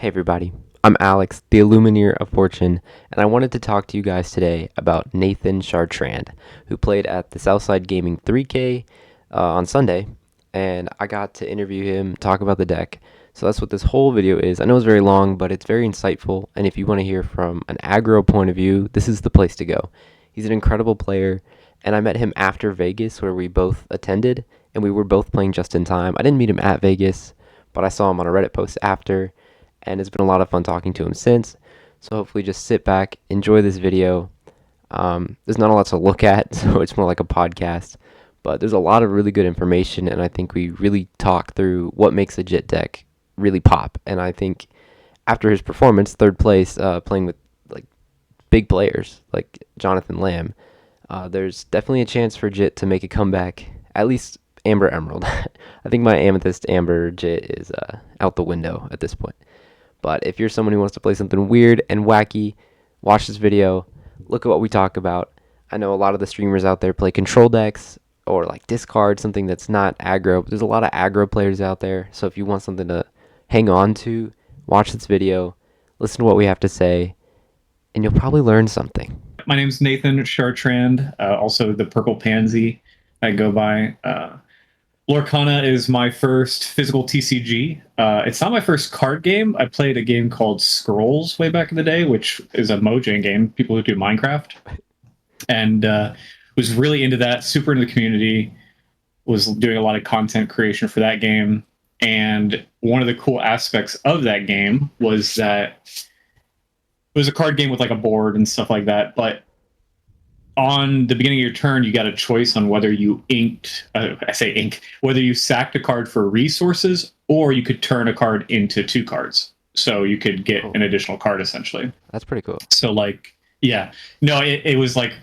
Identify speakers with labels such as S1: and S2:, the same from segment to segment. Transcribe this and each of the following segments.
S1: Hey everybody, I'm Alex, the Illumineer of Fortune, and I wanted to talk to you guys today about Nathan Chartrand, who played at the Southside Gaming 3K on Sunday, and I got to interview him, talk about the deck. So that's what this whole video is. I know it's very long, but it's very insightful, and if you want to hear from an aggro point of view, this is the place to go. He's an incredible player, and I met him after Vegas, where we both attended, and we were both playing just in time. I didn't meet him at Vegas, but I saw him on a Reddit post after, and it's been a lot of fun talking to him since. So hopefully just sit back, enjoy this video. There's not a lot to look at, so it's more like a podcast, but there's a lot of really good information, and I think we really talk through what makes a Jit deck really pop. And I think after his performance, third place, playing with like big players like Jonathan Lamb, there's definitely a chance for Jit to make a comeback, at least Amber Emerald. I think my Amethyst Amber Jit is out the window at this point. But if you're someone who wants to play something weird and wacky, watch this video, look at what we talk about. I know a lot of the streamers out there play control decks or like discard something that's not aggro, but there's a lot of aggro players out there. So if you want something to hang on to, watch this video, listen to what we have to say, and you'll probably learn something.
S2: My name's Nathan Chartrand, also the Purple Pansy I go by. Lorcana is my first physical TCG. It's not my first card game. I played a game called Scrolls way back in the day, which is a Mojang game, people who do Minecraft. And was really into that, super into the community, was doing a lot of content creation for that game. And one of the cool aspects of that game was that it was a card game with like a board and stuff like that. But on the beginning of your turn, you got a choice on whether you whether you sacked a card for resources or you could turn a card into two cards. So you could get an additional card essentially.
S1: That's pretty cool.
S2: So like, yeah, no, it was like,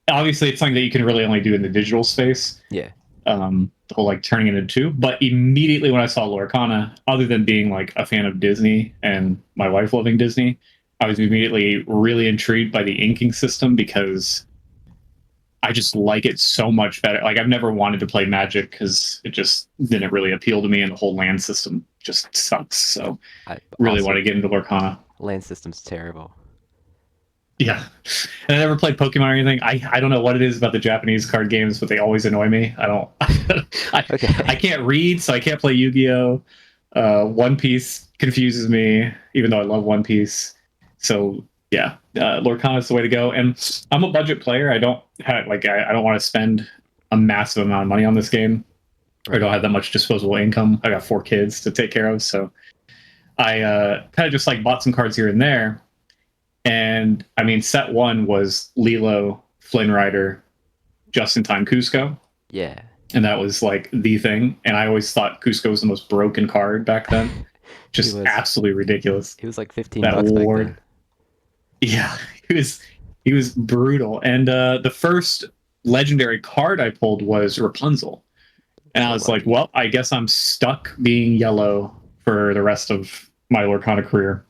S2: obviously it's something that you can really only do in the digital space.
S1: Yeah.
S2: The whole like turning it into two. But immediately when I saw Lorcana, other than being like a fan of Disney and my wife loving Disney, I was immediately really intrigued by the inking system because I just like it so much better. Like I've never wanted to play Magic because it just didn't really appeal to me, and the whole land system just sucks. So I really want to get into Lorcana.
S1: Land system's terrible.
S2: Yeah, and I never played Pokemon or anything. I don't know what it is about the Japanese card games, but they always annoy me. I don't. I can't read, so I can't play Yu-Gi-Oh. One Piece confuses me, even though I love One Piece. So yeah, Lorcana is the way to go. And I'm a budget player. I don't want to spend a massive amount of money on this game. I don't have that much disposable income. I got 4 kids to take care of, so I kind of just like bought some cards here and there. And I mean, set 1 was Lilo, Flynn Rider, Just in Time Cusco.
S1: Yeah.
S2: And that was like the thing. And I always thought Cusco was the most broken card back then. Just absolutely ridiculous.
S1: He was like $15 back then.
S2: Yeah, he was brutal. And the first legendary card I pulled was Rapunzel. And I was like, well, I guess I'm stuck being yellow for the rest of my Lorcana career.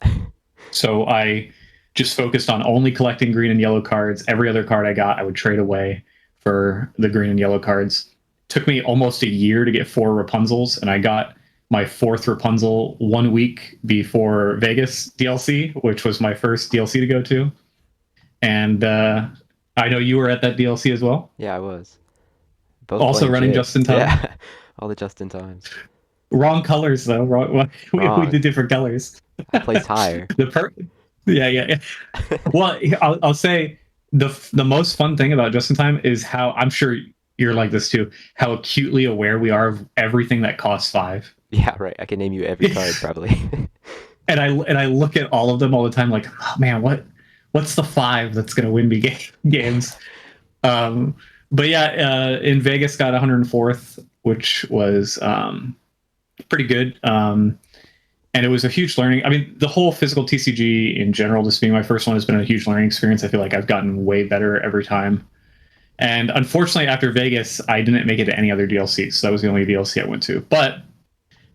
S2: So I just focused on only collecting green and yellow cards. Every other card I got, I would trade away for the green and yellow cards. Took me almost a year to get 4 Rapunzels, and I got my 4th Rapunzel 1 week before Vegas DLC, which was my first DLC to go to. And I know you were at that DLC as well.
S1: Yeah, I was. Both
S2: also running Just in Time.
S1: Yeah, all the Just in Times.
S2: Wrong colors though. Wrong. We did different colors.
S1: I placed higher.
S2: Yeah. Well, I'll say the most fun thing about Just in Time is how, I'm sure you're like this too, how acutely aware we are of everything that costs 5.
S1: Yeah, right. I can name you every card probably.
S2: and I look at all of them all the time like, oh man, what's the 5 that's gonna win me games? But yeah, in Vegas got 104th, which was pretty good. And it was a huge learning. I mean, the whole physical TCG in general, just being my first one, has been a huge learning experience. I feel like I've gotten way better every time. And unfortunately, after Vegas, I didn't make it to any other DLC. So that was the only DLC I went to. But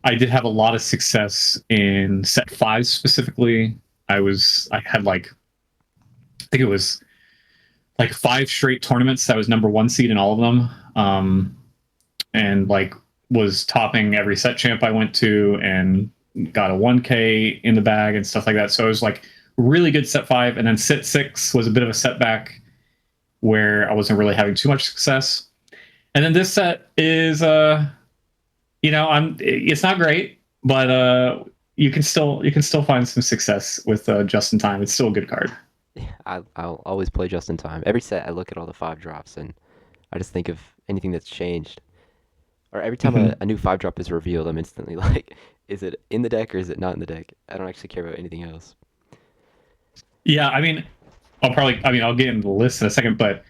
S2: I did have a lot of success in set 5 specifically. I had like, I think it was like 5 straight tournaments. I was number 1 seed in all of them. And like was topping every set champ I went to, and got a 1K in the bag and stuff like that. So it was like really good set 5, and then set 6 was a bit of a setback where I wasn't really having too much success. And then this set is it's not great, but you can still find some success with just in time. It's still a good card.
S1: Yeah, I'll always play just in time. Every set, I look at all the 5 drops and I just think of anything that's changed. Or every time a,
S2: Mhm.
S1: a new 5 drop is revealed, I'm instantly like, is it in the deck or is it not in the deck? I don't actually care about anything else.
S2: Yeah, I mean, I'll get into the list in a second, but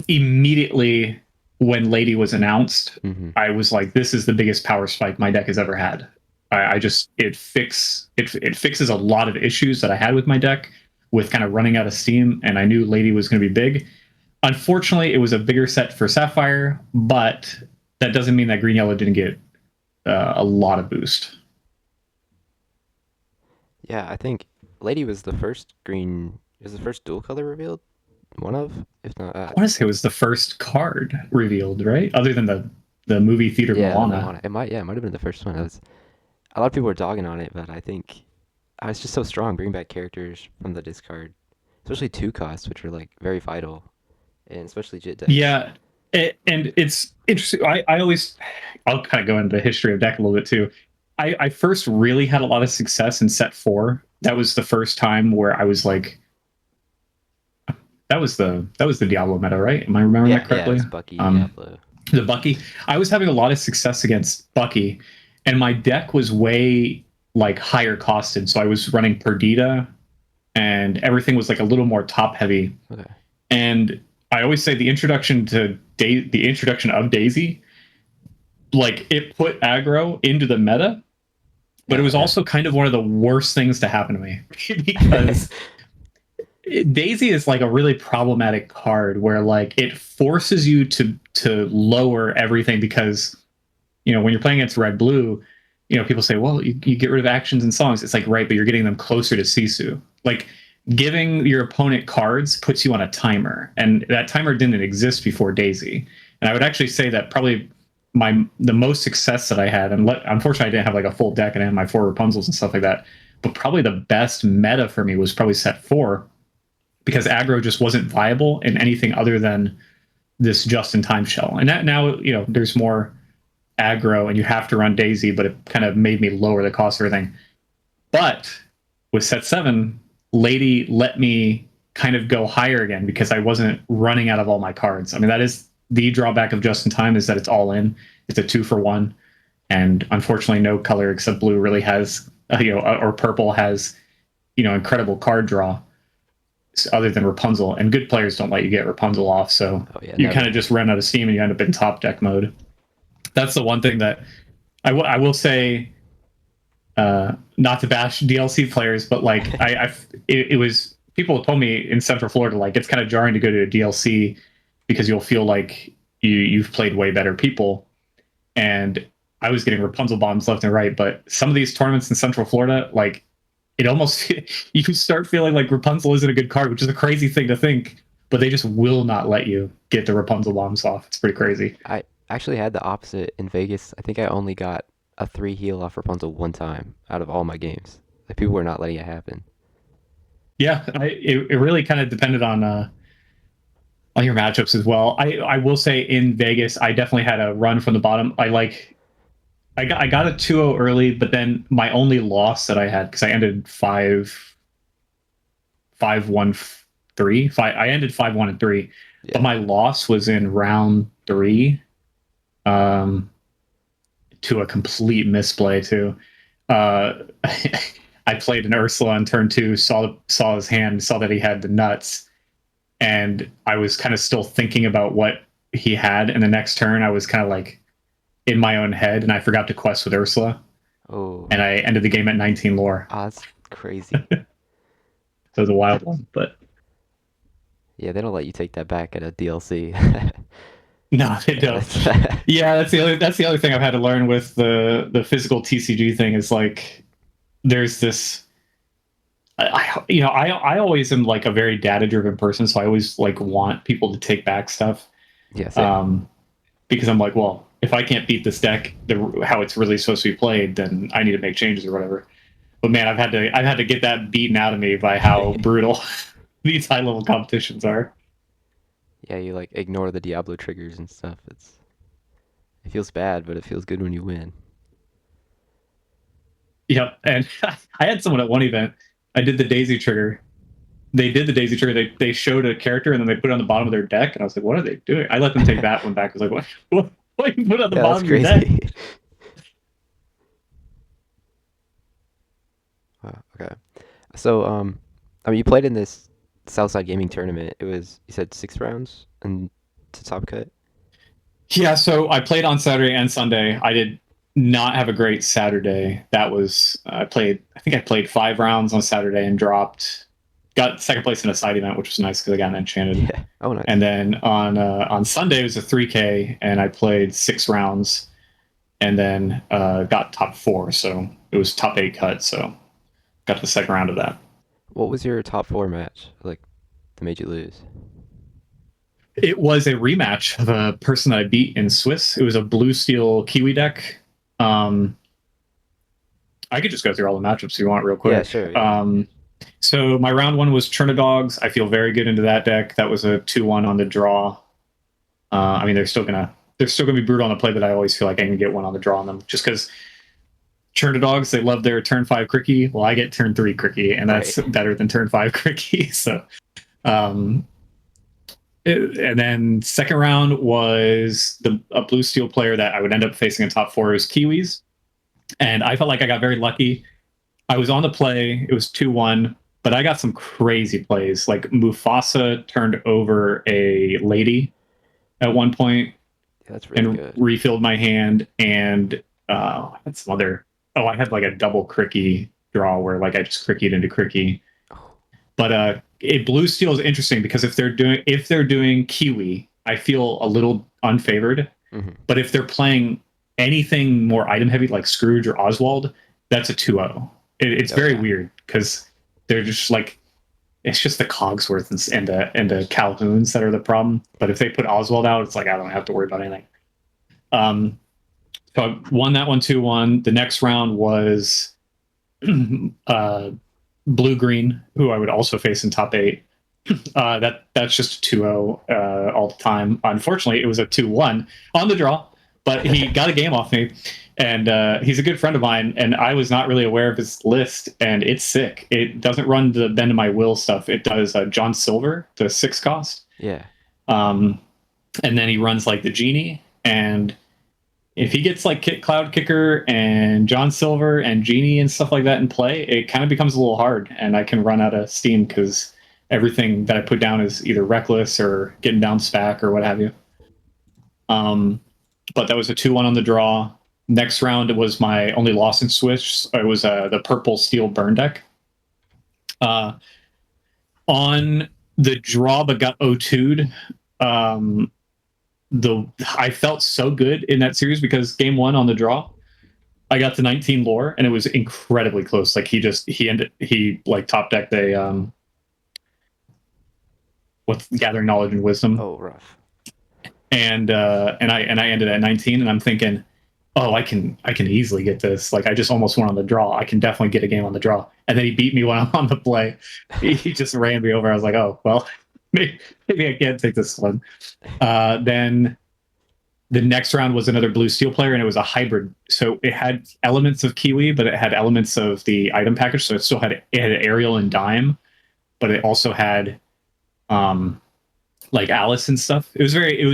S2: immediately when Lady was announced,
S1: Hmm.
S2: I was like, this is the biggest power spike my deck has ever had. I just it fixes a lot of issues that I had with my deck with kind of running out of steam, and I knew Lady was going to be big. Unfortunately, it was a bigger set for Sapphire, but that doesn't mean that Green Yellow didn't get a lot of boost.
S1: Yeah, I think Lady was the first green, is the first dual color revealed? One of, if not,
S2: I want to say it was the first card revealed, right? Other than the movie theater
S1: yeah, the
S2: Moana.
S1: Moana. It might have been the first one. A lot of people were dogging on it, but I think I was just so strong, bringing back characters from the discard, especially 2 costs, which are like very vital, and especially Jit decks.
S2: Yeah, and it's interesting. I'll kind of go into the history of deck a little bit too. I first really had a lot of success in set 4. That was the first time where I was like, that was the Diablo meta, right? Am I remembering
S1: Yeah,
S2: that
S1: yeah, it
S2: correctly?
S1: was Bucky,
S2: Um,
S1: Diablo.
S2: the Bucky. I was having a lot of success against Bucky, and my deck was way like higher costed. So I was running Perdita, and everything was like a little more top heavy.
S1: Okay.
S2: And I always say the introduction of Daisy, like it put aggro into the meta, but it
S1: Yeah,
S2: was
S1: yeah.
S2: also kind of one of the worst things to happen to me because Daisy is like a really problematic card where like it forces you to lower everything because when you're playing against red blue, people say, well, you get rid of actions and songs. It's like, right, but you're getting them closer to Sisu. Like giving your opponent cards puts you on a timer, and that timer didn't exist before Daisy. And I would actually say that probably the most success that I had, and unfortunately I didn't have like a full deck and I had my 4 Rapunzels and stuff like that, but probably the best meta for me was probably set 4 because aggro just wasn't viable in anything other than this just in time shell. And that now, there's more aggro and you have to run Daisy, but it kind of made me lower the cost of everything. But with set 7, Lady let me kind of go higher again because I wasn't running out of all my cards. I mean, that is the drawback of just in time, is that it's all in. It's a 2-for-1, and unfortunately, no color except blue really has, or purple has, incredible card draw other than Rapunzel. And good players don't let you get Rapunzel off, so
S1: Oh yeah,
S2: you kind of
S1: never.
S2: just run out of steam and you end up in top deck mode. That's the one thing that I will say, not to bash DLC players, but like it was, people told me in Central Florida, like it's kind of jarring to go to a DLC because you'll feel like you've played way better people. And I was getting Rapunzel bombs left and right, but some of these tournaments in Central Florida, like it almost you start feeling like Rapunzel isn't a good card, which is a crazy thing to think, but they just will not let you get the Rapunzel bombs off. It's pretty crazy.
S1: I actually had the opposite in Vegas. I think I only got a 3 heal off Rapunzel one time out of all my games. Like people were not letting it happen.
S2: Yeah, it really kind of depended on your matchups as well. I will say in Vegas, I definitely had a run from the bottom. I got a 2-0 early, but then my only loss that I had, because I ended 5-1-3. I ended 5-1-3, but
S1: Yeah.
S2: my loss was in round 3, um, to a complete misplay too. Uh, I played an Ursula on turn 2, saw his hand, saw that he had the nuts, and I was kind of still thinking about what he had. And the next turn, I was kind of like in my own head, and I forgot to quest with Ursula,
S1: Oh,
S2: and I ended the game at 19 lore.
S1: that's crazy.
S2: So it was a wild one, but
S1: Yeah, they don't let you take that back at a DLC.
S2: no, they
S1: Yeah,
S2: don't.
S1: that's
S2: Yeah, that's the other thing I've had to learn with the physical TCG thing is like there's this. I always am like a very data driven person, so I always like want people to take back stuff.
S1: yeah, same.
S2: Um, because I'm like, well, if I can't beat this deck how it's really supposed to be played, then I need to make changes or whatever. But man, I've had to get that beaten out of me by how brutal these high level competitions are.
S1: Yeah, you like ignore the Diablo triggers and stuff. It feels bad, but it feels good when you win.
S2: Yep. And I had someone at one event. I did the Daisy trigger. They did the Daisy trigger. They showed a character and then they put it on the bottom of their deck. And I was like, what are they doing? I let them take that one back. I was like, what you put on the
S1: Yeah, that's
S2: bottom of your deck?
S1: crazy. Wow, okay. So, I mean, you played in this Southside Gaming tournament. It was, you said 6 rounds and to top cut?
S2: Yeah, so I played on Saturday and Sunday. I did not have a great Saturday. That was I think I played 5 rounds on Saturday and got second place in a side event, which was nice because I got an enchanted.
S1: Yeah. Oh, nice.
S2: And then on Sunday it was a 3K, and I played 6 rounds, and then got top four. So it was top eight cut. So got the second round of that.
S1: What was your top four match? Like, that made you lose?
S2: It was a rematch of a person that I beat in Swiss. It was a blue steel Kiwi deck. Um, I could just go through all the matchups if you want real quick.
S1: Yeah, sure. Yeah.
S2: So my round one was Dogs. I feel very good into that deck. That was a 2-1 on the draw. I mean, they're still gonna be brutal on the play, but I always feel like I can get one on the draw on them just because Dogs, they love their turn 5 Cricky. Well, I get turn 3 Cricky, and that's
S1: Right.
S2: better than turn 5 Cricky. So um, and then second round was a blue steel player that I would end up facing in top four is Kiwis. And I felt like I got very lucky. I was on the play. It was 2-1, but I got some crazy plays. Like Mufasa turned over a lady at one point
S1: Yeah, that's really
S2: and
S1: good.
S2: refilled my hand. And I had some other. Oh, I had like a double Cricky draw where like I just Crickied into Cricky.
S1: Oh,
S2: But a blue steel is interesting because if they're doing Kiwi, I feel a little unfavored.
S1: hmm.
S2: But if they're playing anything more item heavy like Scrooge or Oswald, that's a 2-0. It's
S1: Oh,
S2: very
S1: yeah.
S2: weird because they're just like it's just the Cogsworth and the Calhouns that are the problem. But if they put Oswald out, it's like I don't have to worry about anything. Um, so I won that one 2-1. The next round was blue green, who I would also face in top eight. That's just a 2-0 all the time. Unfortunately, it was a 2-1 on the draw, but he got a game off me, and he's a good friend of mine. And I was not really aware of his list, and it's sick. It doesn't run the Bend of My Will stuff. It does John Silver, the 6 cost,
S1: Yeah.
S2: um, and then he runs like the genie. And if he gets like Cloud Kicker and John Silver and Genie and stuff like that in play, it kind of becomes a little hard, and I can run out of steam because everything that I put down is either reckless or getting down SPAC or what have you. But that was a 2-1 on the draw. Next round, it was my only loss in Switch. It was the purple steel burn deck. Uh, on the draw, but got O2'd. I felt so good in that series because game one on the draw, I got to 19 lore and it was incredibly close. Like he like top decked a what's gathering knowledge and wisdom,
S1: Oh, rough.
S2: and I ended at 19, and I'm thinking, oh, I can easily get this. Like I just almost won on the draw. I can definitely get a game on the draw. And then he beat me when I'm on the play. He just ran me over. I was like, oh well, maybe I can't take this one. Then the next round was another blue steel player, and it was a hybrid. So it had elements of Kiwi, but it had elements of the item package. So it had Aerial and Dime, but it also had like Alice and stuff. It was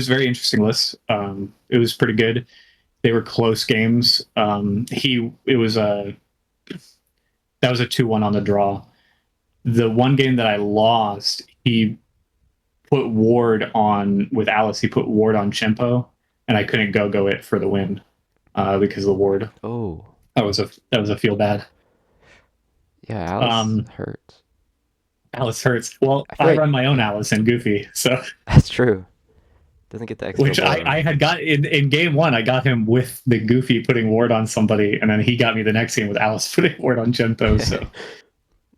S2: very interesting list. It was pretty good. They were close games. It was a that was a 2-1 on the draw. The one game that I lost, he put ward on with Alice. He put ward on Chimpo, and I couldn't go it for the win because of the ward.
S1: Oh,
S2: That was a feel bad.
S1: yeah, Alice
S2: Um,
S1: hurts.
S2: Alice hurts. Well,
S1: I feel
S2: I
S1: like
S2: run my own Alice and Goofy, so
S1: that's true. Doesn't get the extra
S2: which
S1: lore.
S2: I had got in game one. I got him with the Goofy putting ward on somebody, and then he got me the next game with Alice putting ward on Chimpo. So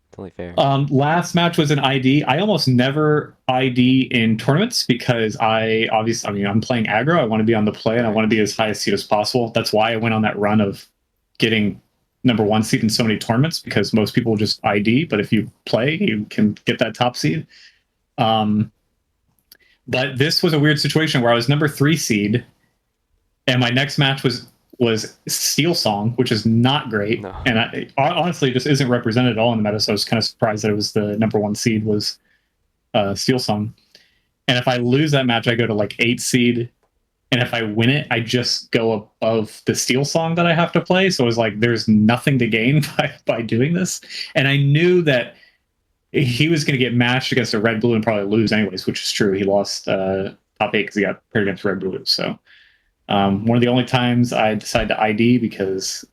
S1: It's Definitely fair.
S2: Last match was an ID. I almost never ID in tournaments because I mean, I'm playing aggro. I want to be on the play and I
S1: Right.
S2: want to be as high a seed as possible. That's why I went on that run of getting number one seed in so many tournaments because most people just ID, but if you play, you can get that top seed. Um, but this was a weird situation where I was number three seed, and my next match was Steel Song, which is not great,
S1: No.
S2: and honestly just isn't represented at all in the meta. So I was kind of surprised that it was the number one seed was Steel Song. And if I lose that match, I go to like 8 seed, and if I win it, I just go above the Steel Song that I have to play. So it was like there's nothing to gain by doing this, and I knew that he was going to get matched against a red blue and probably lose anyways, which is true. He lost top 8 because he got paired against red blue. So one of the only times I decided to ID because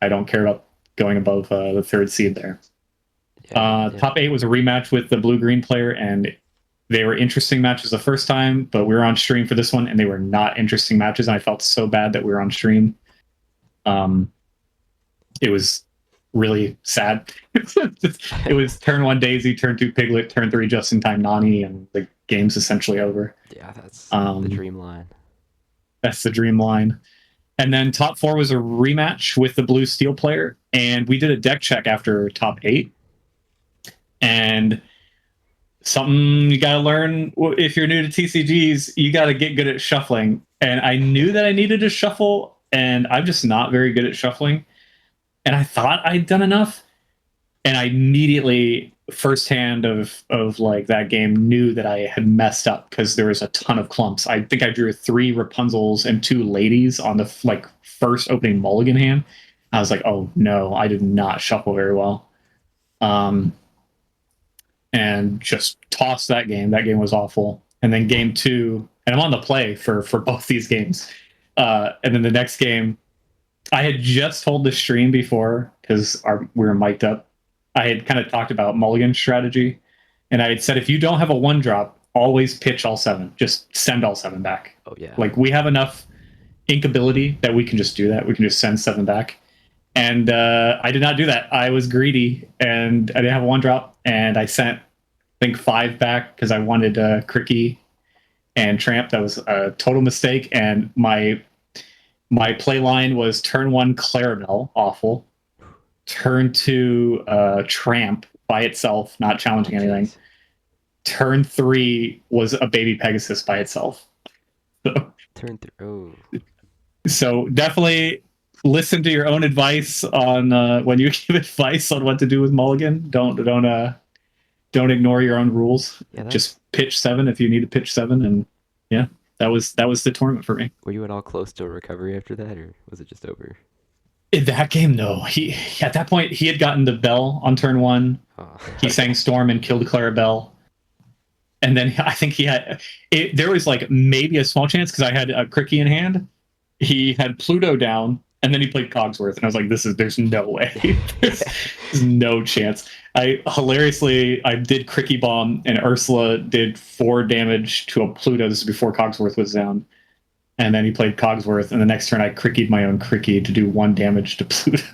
S2: I don't care about going above the third seed there.
S1: Yeah.
S2: Top 8 was a rematch with the blue green player, and they were interesting matches the first time, but we were on stream for this one, and they were not interesting matches. And I felt so bad that we were on stream. It was really sad. It was turn 1 Daisy, turn 2 Piglet, turn 3 just in time Nani, and the game's essentially over.
S1: Yeah, that's the dream line.
S2: That's the dream line. And then top 4 was a rematch with the blue steel player, and we did a deck check after top 8. And something you got to learn if you're new to TCGs, you got to get good at shuffling. And I knew that I needed to shuffle, and I'm just not very good at shuffling. And I thought I'd done enough, and I immediately firsthand of like that game knew that I had messed up because there was a ton of clumps. I think I drew 3 Rapunzels and 2 ladies on the like first opening mulligan hand. I was like, oh no, I did not shuffle very well. And just tossed that game. That game was awful. And then game 2, and I'm on the play for both these games. And then the next game, I had just told the stream before because we were mic'd up. I had kind of talked about mulligan strategy, and I had said if you don't have a 1-drop, always pitch all 7. Just send all 7 back.
S1: Oh yeah.
S2: Like we have enough ink ability that we can just do that. We can just send 7 back. And I did not do that. I was greedy, and I didn't have a 1-drop, and I sent I think 5 back because I wanted Cricky and Tramp. That was a total mistake, and my play line was turn 1 Clarabelle, awful. Turn 2 Tramp by itself, not challenging anything.
S1: Jeez.
S2: Turn 3 was a baby Pegasus by itself.
S1: Turn through. Oh.
S2: So definitely listen to your own advice on when you give advice on what to do with mulligan. Don't ignore your own rules.
S1: Yeah,
S2: Just pitch 7 if you need to pitch 7, and yeah, that was the tournament for me.
S1: were you at all close to a recovery after that, or was it just over?
S2: In that game, no. He at that point he had gotten the bell on turn 1.
S1: Oh.
S2: He sang Storm and killed Clarabelle. And then I think he had there was like maybe a small chance because I had a Cricky in hand. He had Pluto down, and then he played Cogsworth, and I was like, there's no way. there's no chance. I did Cricky Bomb, and Ursula did 4 damage to a Pluto. This is before Cogsworth was down. And then he played Cogsworth, and the next turn I Crickied my own Cricky to do 1 damage to Pluto.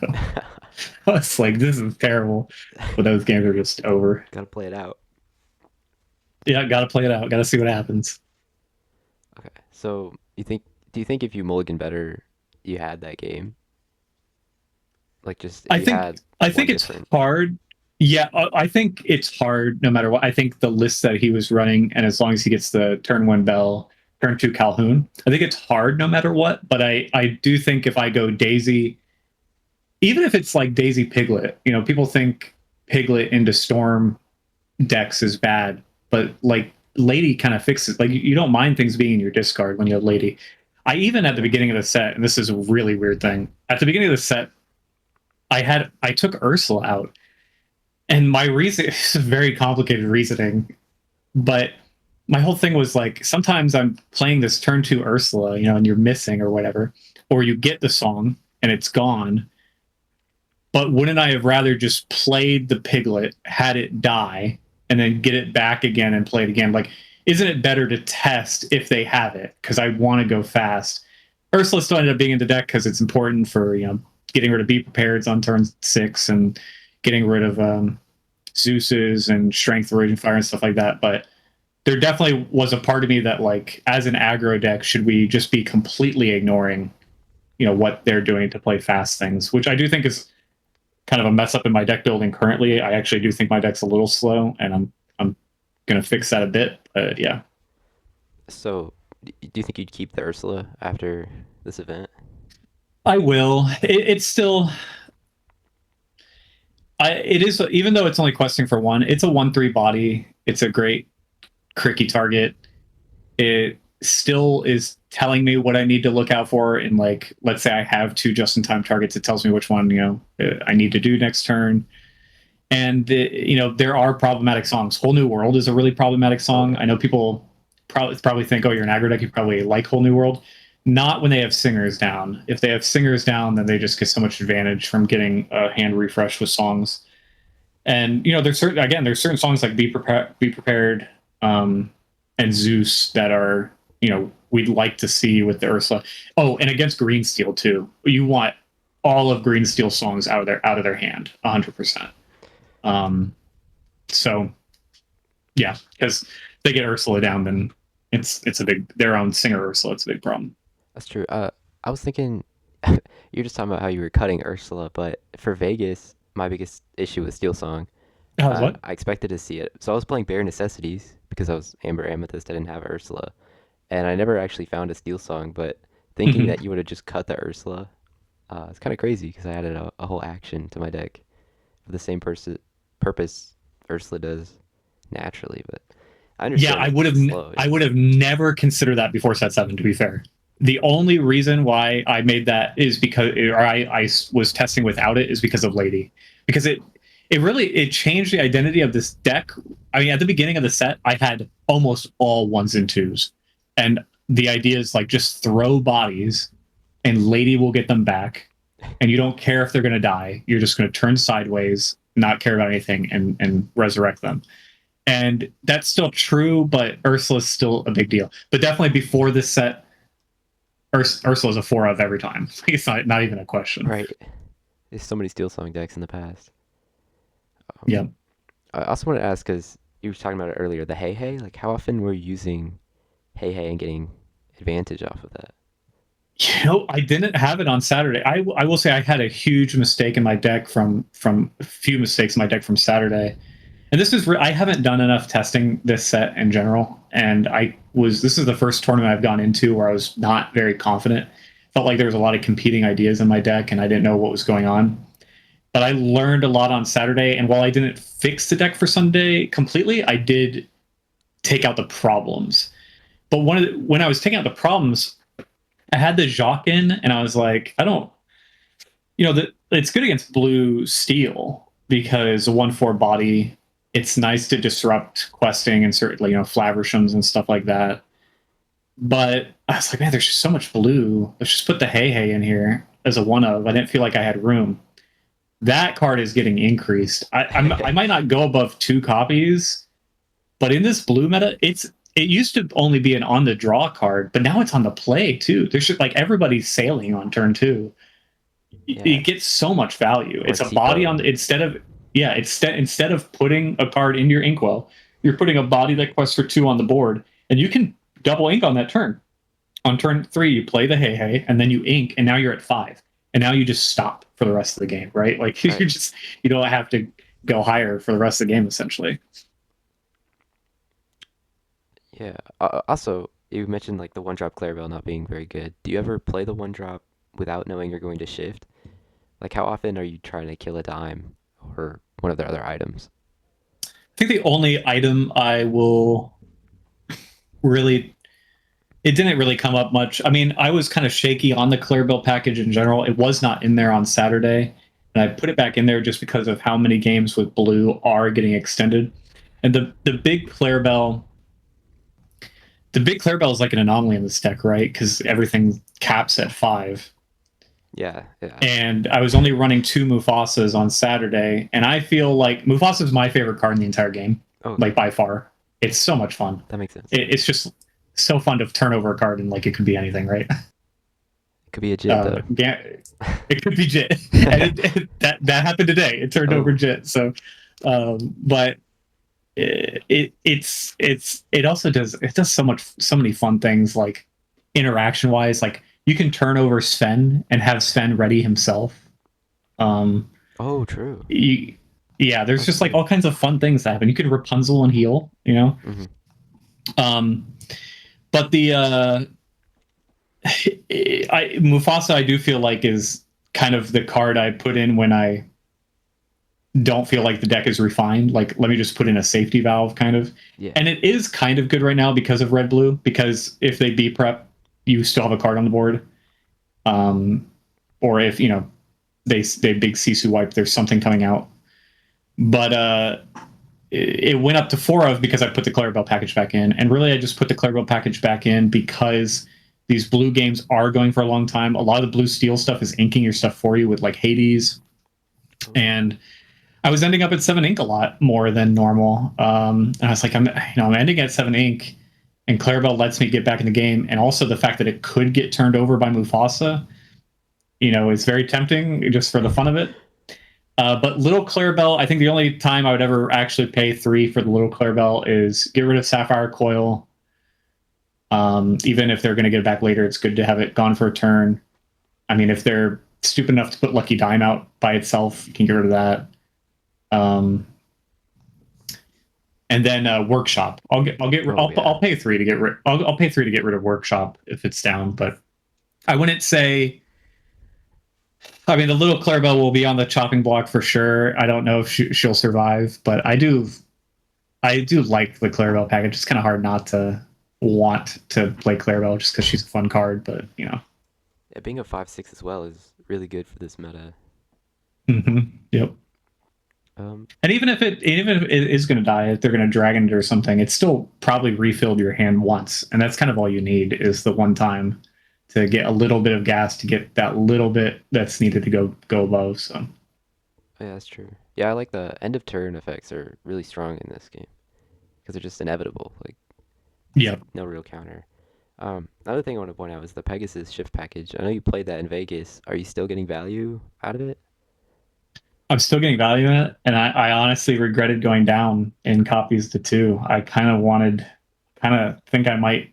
S2: I was like, this is terrible. But those games are just over.
S1: Gotta play it out.
S2: Yeah, gotta play it out. Gotta see what happens.
S1: Okay. So do you think if you mulligan better, you had that game? Like just if
S2: I
S1: you
S2: think
S1: had
S2: I
S1: one
S2: think it's
S1: different.
S2: hard. Yeah, I think it's hard no matter what. I think the list that he was running, and as long as he gets the turn 1 Bell, turn 2 Calhoun, I think it's hard no matter what. But I do think if I go Daisy, even if it's like Daisy Piglet, people think Piglet into Storm decks is bad, but like Lady kind of fixes. Like you don't mind things being in your discard when you have Lady. I even at the beginning of the set, and this is a really weird thing. At the beginning of the set, I took Ursula out. And my reason is very complicated reasoning, but my whole thing was like sometimes I'm playing this turn 2 Ursula, and you're missing or whatever, or you get the song and it's gone. But wouldn't I have rather just played the Piglet, had it die, and then get it back again and play it again? Like, isn't it better to test if they have it? Because I want to go fast. Ursula still ended up being in the deck because it's important for getting rid of Be Prepared on turn 6 and getting rid of Zeus's and Strength, Raging Fire, and stuff like that. But there definitely was a part of me that, like, as an aggro deck, should we just be completely ignoring, what they're doing to play fast things, which I do think is kind of a mess up in my deck building currently. I actually do think my deck's a little slow, and I'm gonna fix that a bit. But yeah,
S1: So, do you think you'd keep the Ursula after this event?
S2: I will. It's still. It is, even though it's only questing for one. It's a 1/3 body. It's a great cricky target. It still is telling me what I need to look out for. In, like, let's say I have two just-in-time targets, it tells me which one I need to do next turn. And there are problematic songs. Whole New World is a really problematic
S1: Oh
S2: song.
S1: yeah.
S2: I know people probably think, oh, you're an aggro deck, you probably like Whole New World. Not when they have singers down. If they have singers down, then they just get so much advantage from getting a hand refresh with songs. And there's certain songs like Be Prepared, and Zeus that are, we'd like to see with the Ursula. Oh, and against Green Steel too. You want all of Green Steel songs out of their hand, 100%. So yeah, because they get Ursula down, then it's a big, their own singer Ursula. It's a big problem.
S1: That's true. I was thinking you're just talking about how you were cutting Ursula, but for Vegas, my biggest issue with Steel Song,
S2: Oh, what?
S1: I expected to see it. So I was playing Bare Necessities because I was Amber Amethyst. I didn't have Ursula, and I never actually found a Steel Song. But thinking
S2: Mm-hmm.
S1: that you would have just cut the Ursula, it's kind of crazy because I added a whole action to my deck for the same purpose Ursula does naturally. But I
S2: Yeah,
S1: understand it's slow.
S2: I
S1: Yeah.
S2: would have never considered that before set seven. To be fair, the only reason why I made that is because, or I was testing without it, is because of Lady, because it changed the identity of this deck. I mean, at the beginning of the set, I had almost all ones and twos, and the idea is, like, just throw bodies, and Lady will get them back, and you don't care if they're going to die. You're just going to turn sideways, not care about anything, and resurrect them. And that's still true, but Ursula's still a big deal. But definitely before this set, Ursula's a 4 of every time. It's not even a question.
S1: Right. There's so many Steel Song decks in the past.
S2: Yeah.
S1: I also want to ask because you were talking about it earlier, the Hey Hey. Like, how often were you using Hey Hey and getting advantage off of that?
S2: I didn't have it on Saturday. I will say I had a huge mistake in my deck from a few mistakes in my deck from Saturday. And I haven't done enough testing this set in general. And this is the first tournament I've gone into where I was not very confident. Felt like there was a lot of competing ideas in my deck and I didn't know what was going on. But I learned a lot on Saturday. And while I didn't fix the deck for Sunday completely, I did take out the problems. But when I was taking out the problems, I had the Jacques in, and I was like, I don't, it's good against blue steel because a 1/4 body. It's nice to disrupt questing and certainly, Flavershams and stuff like that. But I was like, man, there's just so much blue. Let's just put the Hey Hey in here as a 1/of. I didn't feel like I had room. That card is getting increased. I might not go above 2 copies, but in this blue meta, it used to only be an on the draw card, but now it's on the play too. There's just, like, everybody's sailing on turn 2.
S1: Yeah.
S2: It gets so much value.
S1: Or
S2: It's a body
S1: Tipo.
S2: on instead of putting a card into your inkwell, you're putting a body that quests for 2 on the board, and you can double ink on that turn. On turn 3, you play the Hey Hey, and then you ink, and now you're at 5, and now you just stop for the rest of the game, right? Like,
S1: Right.
S2: you don't have to go higher for the rest of the game essentially.
S1: Yeah. Also, you mentioned like the one drop Clarabelle not being very good. Do you ever play the one drop without knowing you're going to shift? Like, how often are you trying to kill a dime or one of their other items?
S2: I think the only item I will really it didn't really come up much. I mean, I was kind of shaky on the Clarabelle package in general. It was not in there on Saturday, and I put it back in there just because of how many games with blue are getting extended. And the big Clarabelle is like an anomaly in this deck, right? Because everything caps at 5.
S1: Yeah. Yeah.
S2: And I was only running 2 Mufasas on Saturday, and I feel like Mufasa is my favorite card in the entire game,
S1: Oh,
S2: like, by far. It's so much fun.
S1: that makes sense.
S2: It's just so fun to turn over a card, and, like, it could be anything, right?
S1: It could be a Jit though.
S2: It could be Jit, and that happened today. It turned
S1: Oh,
S2: over Jit. So But it also does so many fun things like interaction wise. Like you can turn over Sven and have Sven ready himself. Um,
S1: Oh, true.
S2: you, yeah, there's
S1: That's
S2: just like
S1: true.
S2: all kinds of fun things that happen. You can Rapunzel and heal, you know.
S1: Hmm.
S2: Um, but the Mufasa, I do feel like is kind of the card I put in when I don't feel like the deck is refined. Like, let me just put in a safety valve, kind of.
S1: Yeah.
S2: And it is kind of good right now because of red blue. Because if they B prep, you still have a card on the board. Um, or if they big Sisu wipe, there's something coming out. But it went up to 4 of because I put the Clarabelle package back in, and really I just put the Clarabelle package back in because these blue games are going for a long time. A lot of the blue steel stuff is inking your stuff for you with like Hades,
S1: Oh.
S2: and I was ending up at 7 ink a lot more than normal. And I was like, I'm ending at 7 ink, and Clarabelle lets me get back in the game, and also the fact that it could get turned over by Mufasa, is very tempting just for the fun of it. But Little Clarabelle, I think the only time I would ever actually pay 3 for the Little Clarabelle is get rid of Sapphire Coil. Even if they're going to get it back later, it's good to have it gone for a turn. I mean, if they're stupid enough to put Lucky Dime out by itself, you can get rid of that. And then Workshop.
S1: Oh
S2: I'll
S1: yeah.
S2: pay 3 to get rid. I'll pay 3 to get rid of Workshop if it's down. But I wouldn't say. I mean, the Little Clarabelle will be on the chopping block for sure. I don't know if she'll survive, but I do. I do like the Clarabelle package. It's kind of hard not to want to play Clarabelle just because she's a fun card. But
S1: Yeah, being a 5/6 as well is really good for this meta.
S2: Yep.
S1: Um,
S2: And even if it is going to die, if they're going to dragon it or something, it's still probably refilled your hand once, and that's kind of all you need is the one time to get a little bit of gas to get that little bit that's needed to go above. So
S1: yeah, that's true. Yeah, I like the end of turn effects are really strong in this game because they're just inevitable. Like there's
S2: yeah,
S1: no real counter. Another thing I want to point out is the Pegasus shift package. I know you played that in Vegas. Are you still getting value out of it?
S2: I'm still getting value in it, and I honestly regretted going down in copies to 2. I kind of think I might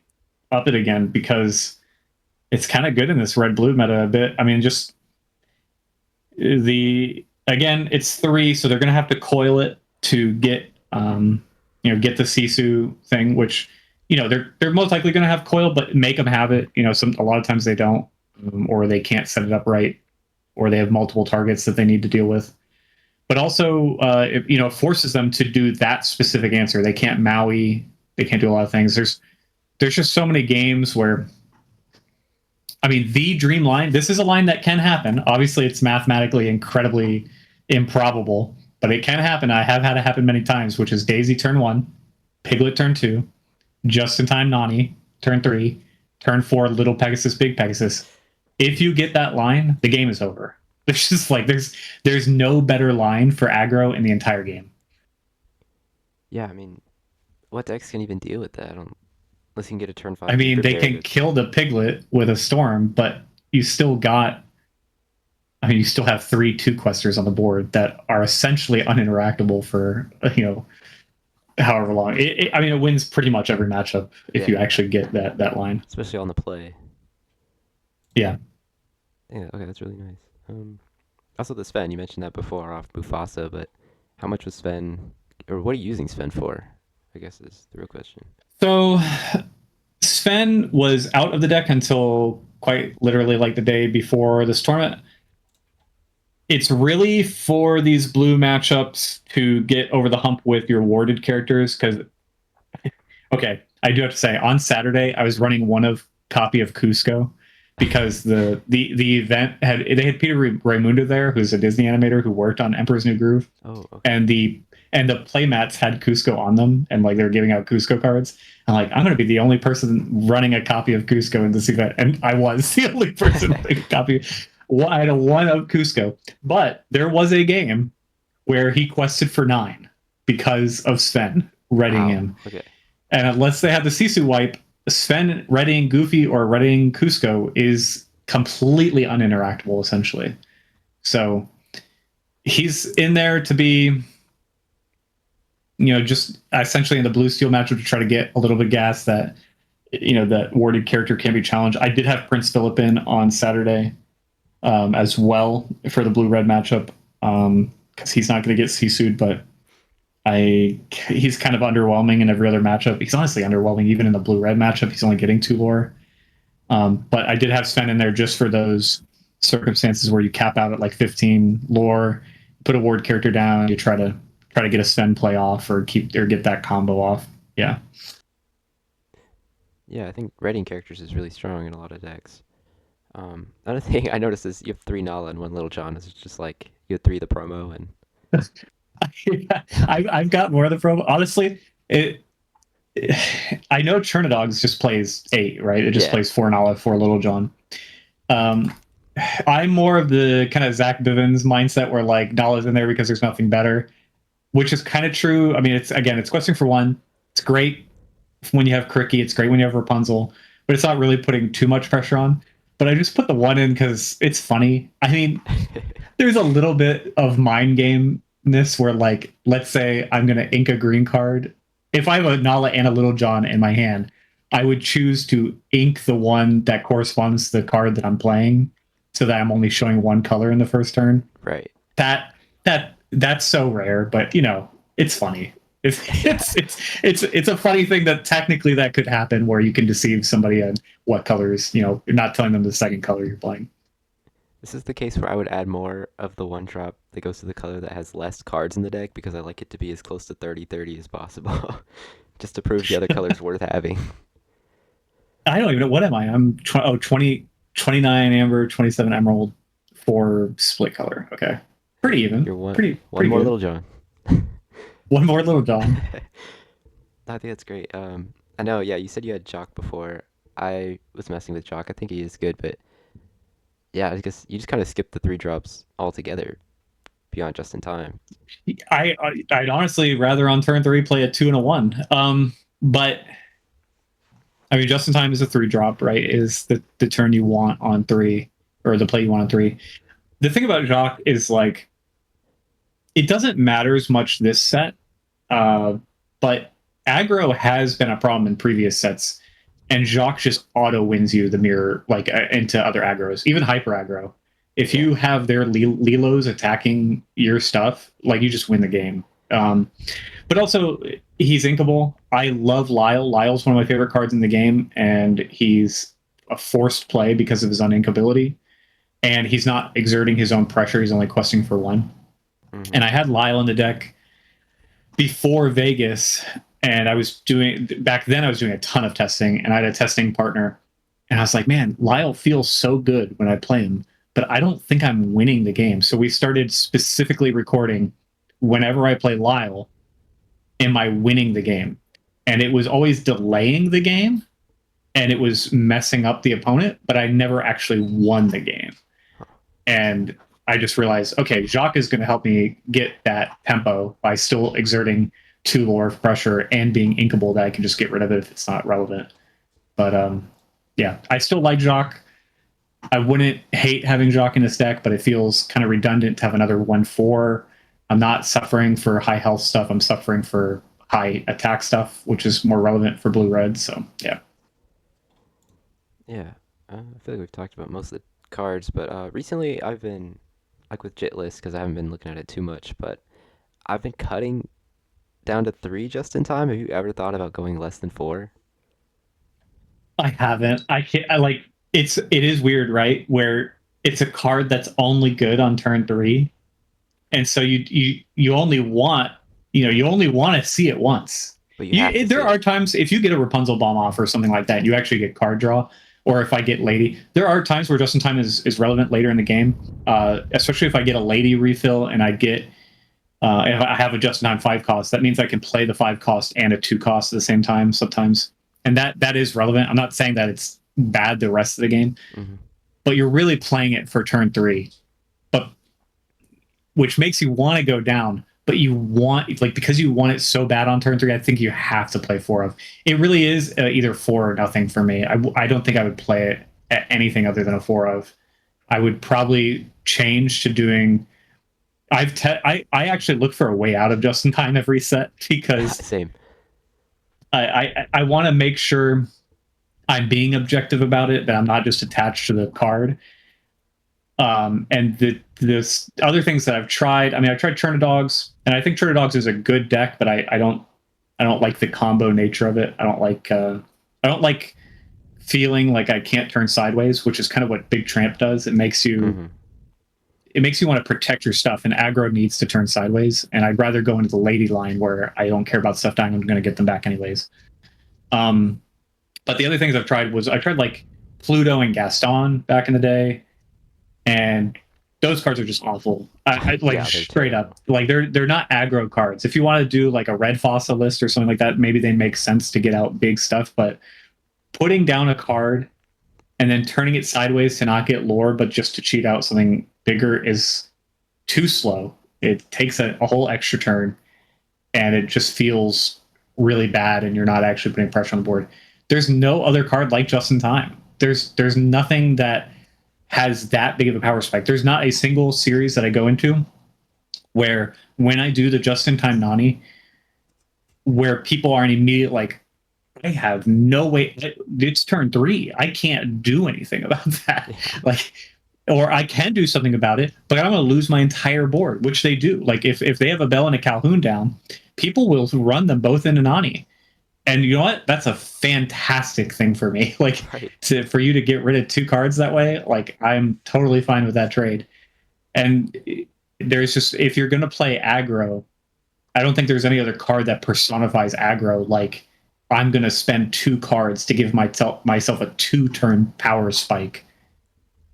S2: up it again because it's kind of good in this red blue meta a bit. I mean, just the again, it's 3, so they're gonna have to coil it to get get the Sisu thing, which they're most likely gonna have coil, but make them have it. A lot of times they don't, or they can't set it up right, or they have multiple targets that they need to deal with. But also, it forces them to do that specific answer. They can't Maui. They can't do a lot of things. There's just so many games where, I mean, the dream line. This is a line that can happen. Obviously, it's mathematically incredibly improbable, but it can happen. I have had it happen many times, which is Daisy turn 1, Piglet turn 2, Just in Time Nani turn 3, turn 4 Little Pegasus Big Pegasus. If you get that line, the game is over. There's just like there's no better line for aggro in the entire game.
S1: Yeah, I mean, what decks can even deal with that? Unless you can get a turn
S2: I
S1: 5 be
S2: mean, they
S1: prepared
S2: can
S1: with.
S2: kill the Piglet with a Storm, but you still got. I mean, you still have 3 2-questers on the board that are essentially uninteractable for however long. I mean, it wins pretty much every matchup if you
S1: Yeah,
S2: actually get that line.
S1: especially on the play.
S2: Yeah.
S1: Yeah, okay, that's really nice. Also the Sven, you mentioned that before off Mufasa, but how much was Sven, or what are you using Sven for? I guess is the real question.
S2: So Sven was out of the deck until quite literally like the day before this tournament. It's really for these blue matchups to get over the hump with your warded characters. Because, okay, I do have to say, on Saturday I was running one of copy of Cusco because the event had Peter Raimundo there, who's a Disney animator who worked on Emperor's New Groove,
S1: Oh, okay.
S2: and the playmats had Cusco on them, and like they were giving out Cusco cards. I'm like, I'm gonna be the only person running a copy of Cusco in this event, and I was the only person running a copy. Well, I had a one of Cusco, but there was a game where he quested for 9 because of Sven readying
S1: Wow.
S2: him,
S1: Okay.
S2: and unless they had the Sisu wipe, Sven readying Goofy or readying Cusco is completely uninteractable essentially. So he's in there to be just essentially in the blue steel matchup to try to get a little bit of gas that that warded character can be challenged. I did have Prince Philip in on Saturday as well for the blue red matchup because he's not going to get Sisu'd, but he's kind of underwhelming in every other matchup. He's honestly underwhelming even in the blue red matchup. He's only getting 2 lore. But I did have Sven in there just for those circumstances where you cap out at like 15 lore, put a ward character down, you try to get a Sven play off or get that combo off. Yeah.
S1: Yeah, I think raiding characters is really strong in a lot of decks. Another thing I noticed is you have 3 Nala and 1 Little John. It's just like you had 3 the promo and
S2: Yeah, I've got more of the promo. Honestly, I know Chernadogs just plays 8, right? It just
S1: yeah,
S2: plays 4 Nala, 4 Little John. Um, I'm more of the kind of Zach Bivens mindset where like Nala's in there because there's nothing better, which is kind of true. I mean, it's questing for 1. It's great when you have Cricky. It's great when you have Rapunzel, but it's not really putting too much pressure on. But I just put the 1 in because it's funny. I mean, there's a little bit of mind game-ness where, like, let's say I'm going to ink a green card. If I have a Nala and a Little John in my hand, I would choose to ink the one that corresponds to the card that I'm playing so that I'm only showing 1 color in the first turn.
S1: right.
S2: That's so rare, but it's funny. It's
S1: Yeah.
S2: it's a funny thing that technically that could happen where you can deceive somebody on what colors, you're not telling them the second color you're playing.
S1: This is the case where I would add more of the 1 drop that goes to the color that has less cards in the deck because I like it to be as close to 30-30 as possible. Just to prove the other color's worth having.
S2: I don't even know what am I? I'm 29 amber, 27 emerald, 4 split color. Okay. Pretty even.
S1: You're one
S2: Pretty
S1: more
S2: good.
S1: Little John.
S2: One more Little John.
S1: I think that's great. I know, yeah, you said you had Jock before. I was messing with Jock. I think he is good, but yeah, I guess you just kind of skipped the 3 drops altogether beyond just in time.
S2: I'd honestly rather on turn 3 play a 2 and a 1. But I mean, just in time is a 3 drop, right? Is the turn you want on 3 or the play you want on 3. The thing about Jacques is like it doesn't matter as much this set, but aggro has been a problem in previous sets, and Jacques just auto wins you the mirror like into other aggros, even hyper aggro. If
S1: Yeah.
S2: you have their Lilos attacking your stuff, like you just win the game. But also, he's inkable. I love Lyle. Lyle's one of my favorite cards in the game, and he's a forced play because of his uninkability. And he's not exerting his own pressure. He's only questing for 1.
S1: Hmm.
S2: And I had Lyle in the deck before Vegas, and I was doing back then. I was doing a ton of testing, and I had a testing partner, and I was like, "Man, Lyle feels so good when I play him, but I don't think I'm winning the game." So we started specifically recording whenever I play Lyle, am I winning the game? And it was always delaying the game, and it was messing up the opponent, but I never actually won the game. And I just realized, okay, Jacques is going to help me get that tempo by still exerting 2 lore of pressure and being inkable that I can just get rid of it if it's not relevant. But yeah, I still like Jacques. I wouldn't hate having Jacques in this deck, but it feels kind of redundant to have another 1/4. I'm not suffering for high health stuff. I'm suffering for high attack stuff, which is more relevant for blue red. So yeah.
S1: Yeah. I feel like we've talked about most of the cards, but recently I've been like with Jitless because I haven't been looking at it too much, but I've been cutting down to 3 just in time. Have you ever thought about going less than 4?
S2: I haven't. I can't. I like. It is weird, right? Where it's a card that's only good on turn 3, and so you only want you only want to see it once.
S1: But you have to see
S2: There
S1: it.
S2: are times if you get a Rapunzel bomb off or something like that, you actually get card draw. Or if I get Lady, there are times where just in time is relevant later in the game, especially if I get a Lady refill and I get if I have a just in time 5 cost. That means I can play the 5 cost and a 2 cost at the same time sometimes, and that is relevant. I'm not saying that it's bad the rest of the game,
S1: Hmm.
S2: but you're really playing it for turn 3, but which makes you want to go down. But you want like because you want it so bad on turn 3, I think you have to play 4 of. It really is either 4 or nothing for me. I don't think I would play it at anything other than a 4 of. I would probably change to doing I actually look for a way out of just in time every set because
S1: Same.
S2: I want to make sure I'm being objective about it, that I'm not just attached to the card. And this other things that I've tried. I mean, I've tried Turnidogs, and I think Turnidogs is a good deck, but I don't like the combo nature of it. I don't like feeling like I can't turn sideways, which is kind of what Big Tramp does.
S1: Hmm.
S2: It makes you want to protect your stuff, and aggro needs to turn sideways. And I'd rather go into the lady line where I don't care about stuff dying. I'm going to get them back anyways. Um, but the other things I tried like Pluto and Gaston back in the day, and those cards are just awful. I like
S1: Yeah, they're
S2: straight up,
S1: terrible.
S2: like they're not aggro cards. If you want to do like a red fossil list or something like that, maybe they make sense to get out big stuff. But putting down a card and then turning it sideways to not get lore, but just to cheat out something bigger is too slow. It takes a whole extra turn, and it just feels really bad. And you're not actually putting pressure on the board. There's no other card like Just in Time. There's nothing that has that big of a power spike. There's not a single series that I go into where when I do the Just in Time Nani, where people aren't immediate like, I have no way. It's turn 3. I can't do anything about that.
S1: Yeah.
S2: Like, or I can do something about it, but I'm going to lose my entire board, which they do. Like, if they have a Bell and a Calhoun down, people will run them both into Nani. And you know what? That's a fantastic thing for me. Like,
S1: Right.
S2: for you to get rid of 2 cards that way, like I'm totally fine with that trade. And there's just, if you're going to play aggro, I don't think there's any other card that personifies aggro like I'm going to spend 2 cards to give myself a 2-turn power spike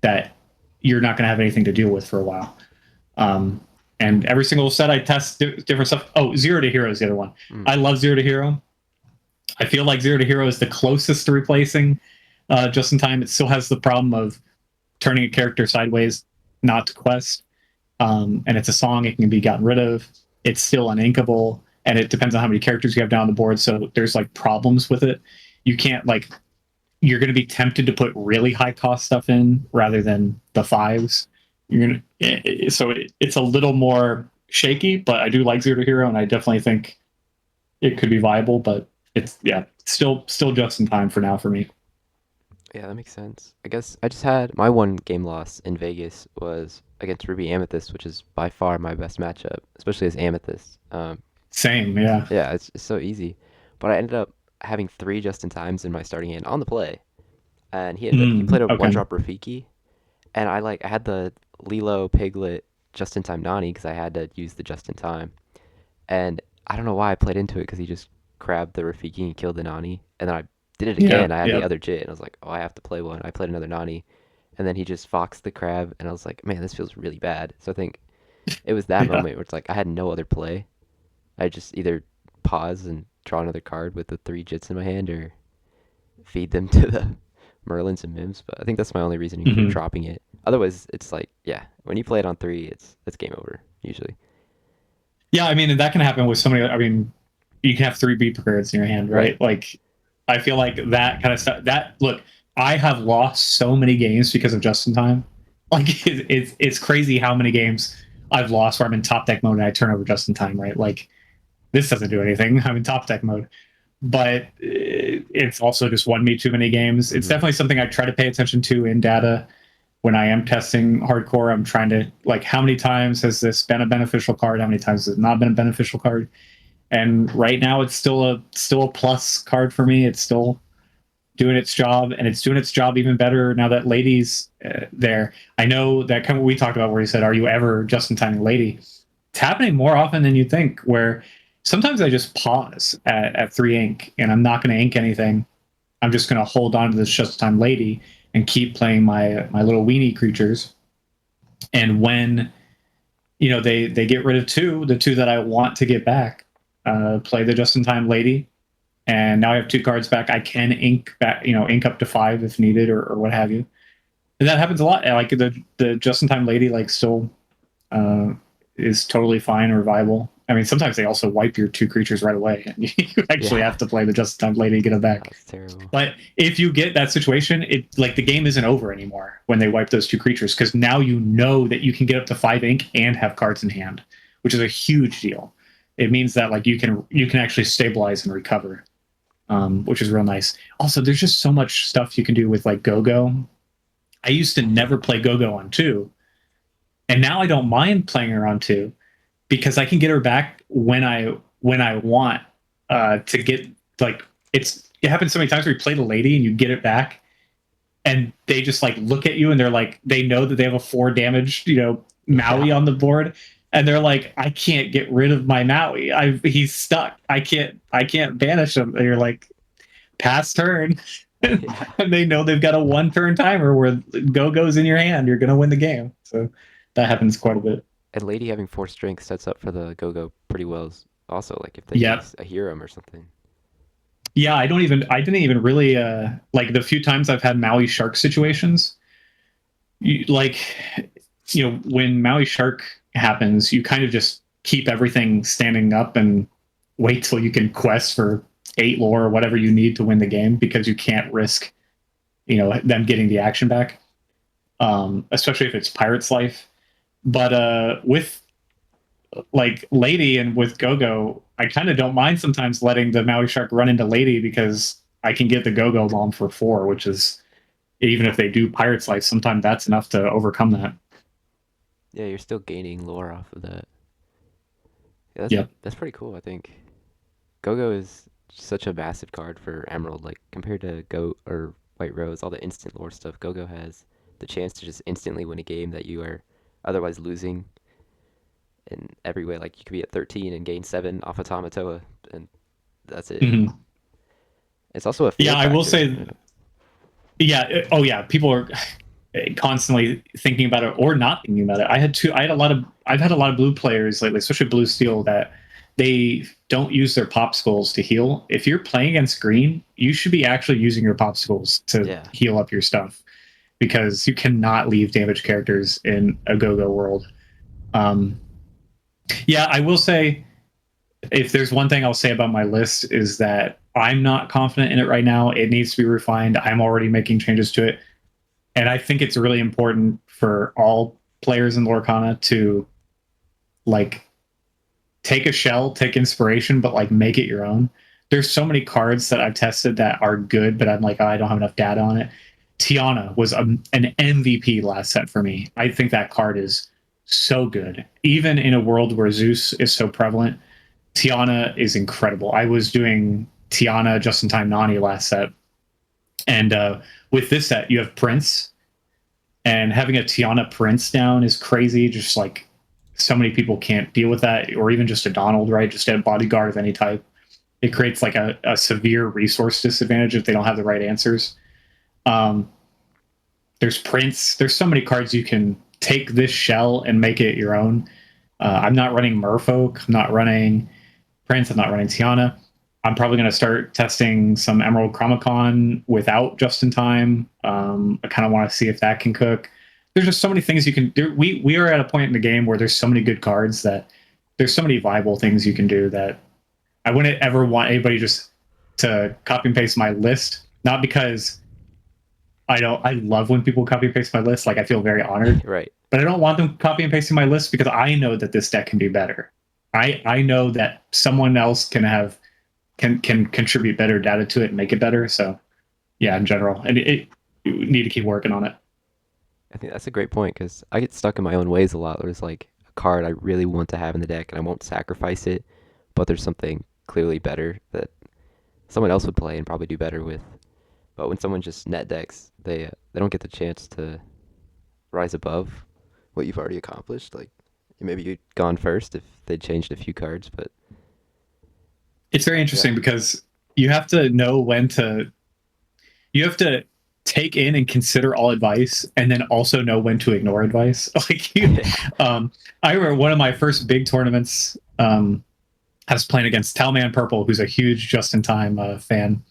S2: that you're not going to have anything to deal with for a while. Um, and every single set I test different stuff. Oh, Zero to Hero is the other one.
S1: Mm.
S2: I love Zero to Hero. I feel like Zero to Hero is the closest to replacing Just in Time. It still has the problem of turning a character sideways, not to quest. And it's a song, it can be gotten rid of. It's still uninkable, and it depends on how many characters you have down the board. So there's like problems with it. You can't like, you're going to be tempted to put really high cost stuff in rather than the fives. You're gonna so it's a little more shaky, but I do like Zero to Hero, and I definitely think it could be viable. But it's still just in time for now for me.
S1: Yeah, that makes sense. I guess I just had my one game loss in Vegas was against Ruby Amethyst, which is by far my best matchup, especially as Amethyst.
S2: Same, yeah.
S1: Yeah, it's so easy. But I ended up having 3 just in times in my starting hand on the play, and he played a one
S2: Okay.
S1: drop Rafiki, and I had the Lilo Piglet just in time Nani because I had to use the just in time, and I don't know why I played into it because he just grabbed the Rafiki and killed the Nani, and then I did it
S2: Yeah,
S1: again. I had the
S2: yeah.
S1: other Jit, and I was like, oh, I have to play one. I played another Nani, and then he just foxed the crab, and I was like, man, this feels really bad. So I think it was that
S2: Yeah.
S1: moment where it's like I had no other play. I just either pause and draw another card with the 3 Jits in my hand, or feed them to the Merlins and Mims. But I think that's my only reasoning for
S2: Hmm.
S1: dropping it. Otherwise, it's like, yeah, when you play it on 3, it's game over usually.
S2: Yeah, I mean, and that can happen with so many. I mean, you can have 3 beat cards in your hand,
S1: Right.
S2: right? Like, I feel like that kind of stuff. That look, I have lost so many games because of Just in Time. Like, it's crazy how many games I've lost where I'm in top deck mode and I turn over Just in Time, right? Like, this doesn't do anything. I'm in top deck mode, but it's also just won me too many games. It's
S1: Hmm.
S2: definitely something I try to pay attention to in data when I am testing hardcore. I'm trying to like, how many times has this been a beneficial card? How many times has it not been a beneficial card? And right now, it's still a plus card for me. It's still doing its job, and it's doing its job even better now that Lady's there. I know that kind of what we talked about, where he said, "Are you ever just in time Lady?" It's happening more often than you think. Where sometimes I just pause at 3 ink, and I'm not going to ink anything. I'm just going to hold on to this just in time Lady and keep playing my little weenie creatures. And when they get rid of the 2 that I want to get back, play the just in time Lady, and now I have 2 cards back. I can ink back, ink up to 5 if needed, or what have you. And that happens a lot. Like the just in time Lady, like still uh, is totally fine or viable. I mean, sometimes they also wipe your 2 creatures right away, and you actually
S1: Yeah,
S2: have to play the just in time lady to get them back.
S1: that's terrible.
S2: But if you get that situation, it like the game isn't over anymore when they wipe those 2 creatures, because now you know that you can get up to 5 ink and have cards in hand, which is a huge deal. It means that like you can actually stabilize and recover, which is real nice. Also, there's just so much stuff you can do with like Go-Go. I used to never play Go-Go on 2, and now I don't mind playing her on 2, because I can get her back when I want, to get like it happens so many times where you play the lady and you get it back, and they just like look at you and they're like, they know that they have a 4 damage,
S1: Yeah,
S2: Maui on the board, and they're like, I can't get rid of my Maui. He's stuck. I can't banish him. And you're like, pass turn.
S1: yeah.
S2: And they know they've got a 1 turn timer where Go Go's in your hand. You're gonna win the game. So that happens quite a bit.
S1: And Lady having 4 strength sets up for the Go-Go pretty well. Also, like if they
S2: Yeah.
S1: use a Hiram or something.
S2: Yeah, I didn't even really like the few times I've had Maui Shark situations. Like, when Maui Shark happens, you kind of just keep everything standing up and wait till you can quest for 8 lore or whatever you need to win the game, because you can't risk, them getting the action back. Especially if it's Pirate's Life. But with like Lady and with Go-Go, I kind of don't mind sometimes letting the Maui Shark run into Lady, because I can get the Go-Go bomb for 4, which is, even if they do Pirate's Life, sometimes that's enough to overcome that.
S1: Yeah, you're still gaining lore off of that. Yeah,
S2: Yep.
S1: that's pretty cool. I think Go-Go is such a massive card for Emerald. Like compared to Goat or White Rose, all the instant lore stuff. Go-Go has the chance to just instantly win a game that you are otherwise losing in every way. Like you could be at 13 and gain 7 off of Tamatoa, and that's it.
S2: Mhm.
S1: It's also a
S2: Yeah,
S1: fear
S2: I will
S1: factor.
S2: say, yeah. Oh, yeah. People are constantly thinking about it or not thinking about it. I've had a lot of blue players lately, especially blue steel, that they don't use their popsicles to heal. If you're playing against green, you should be actually using your popsicles to
S1: Yeah,
S2: heal up your stuff, because you cannot leave damaged characters in a go-go world. Um, yeah, I will say, if there's one thing I'll say about my list, is that I'm not confident in it right now. It needs to be refined. I'm already making changes to it. And I think it's really important for all players in Lorcana to like take a shell, take inspiration, but like make it your own. There's so many cards that I've tested that are good, but I'm like, oh, I don't have enough data on it. Tiana was an MVP last set for me. I think that card is so good. Even in a world where Zeus is so prevalent, Tiana is incredible. I was doing Tiana just in time Nani last set. And with this set, you have Prince, and having a Tiana Prince down is crazy. Just like so many people can't deal with that, or even just a Donald, right? Just a bodyguard of any type. It creates like a severe resource disadvantage if they don't have the right answers. Um, there's Prince. There's so many cards you can take this shell and make it your own. I'm not running Merfolk. I'm not running Prince. I'm not running Tiana. I'm probably going to start testing some Emerald Chromacon without just in time. I kind of want to see if that can cook. There's just so many things you can do. We are at a point in the game where there's so many good cards that there's so many viable things you can do, that I wouldn't ever want anybody just to copy and paste my list. Not because I love when people copy and paste my list. Like, I feel very honored,
S1: right.
S2: but I don't want them copy and pasting my list, because I know that this deck can do better. I know that someone else can contribute better data to it and make it better. So yeah, in general, and you need to keep working on it.
S1: I think that's a great point because I get stuck in my own ways a lot. There's like a card I really want to have in the deck and I won't sacrifice it, but there's something clearly better that someone else would play and probably do better with. But when someone just net decks, they don't get the chance to rise above what you've already accomplished. Like maybe you'd gone first if they changed a few cards, but
S2: It's very
S1: yeah,
S2: interesting because you have to know when to you have to take in and consider all advice, and then also know when to ignore advice. Like
S1: yeah,
S2: I remember one of my first big tournaments. I was playing against Talman Purple, who's a huge Just in Time fan,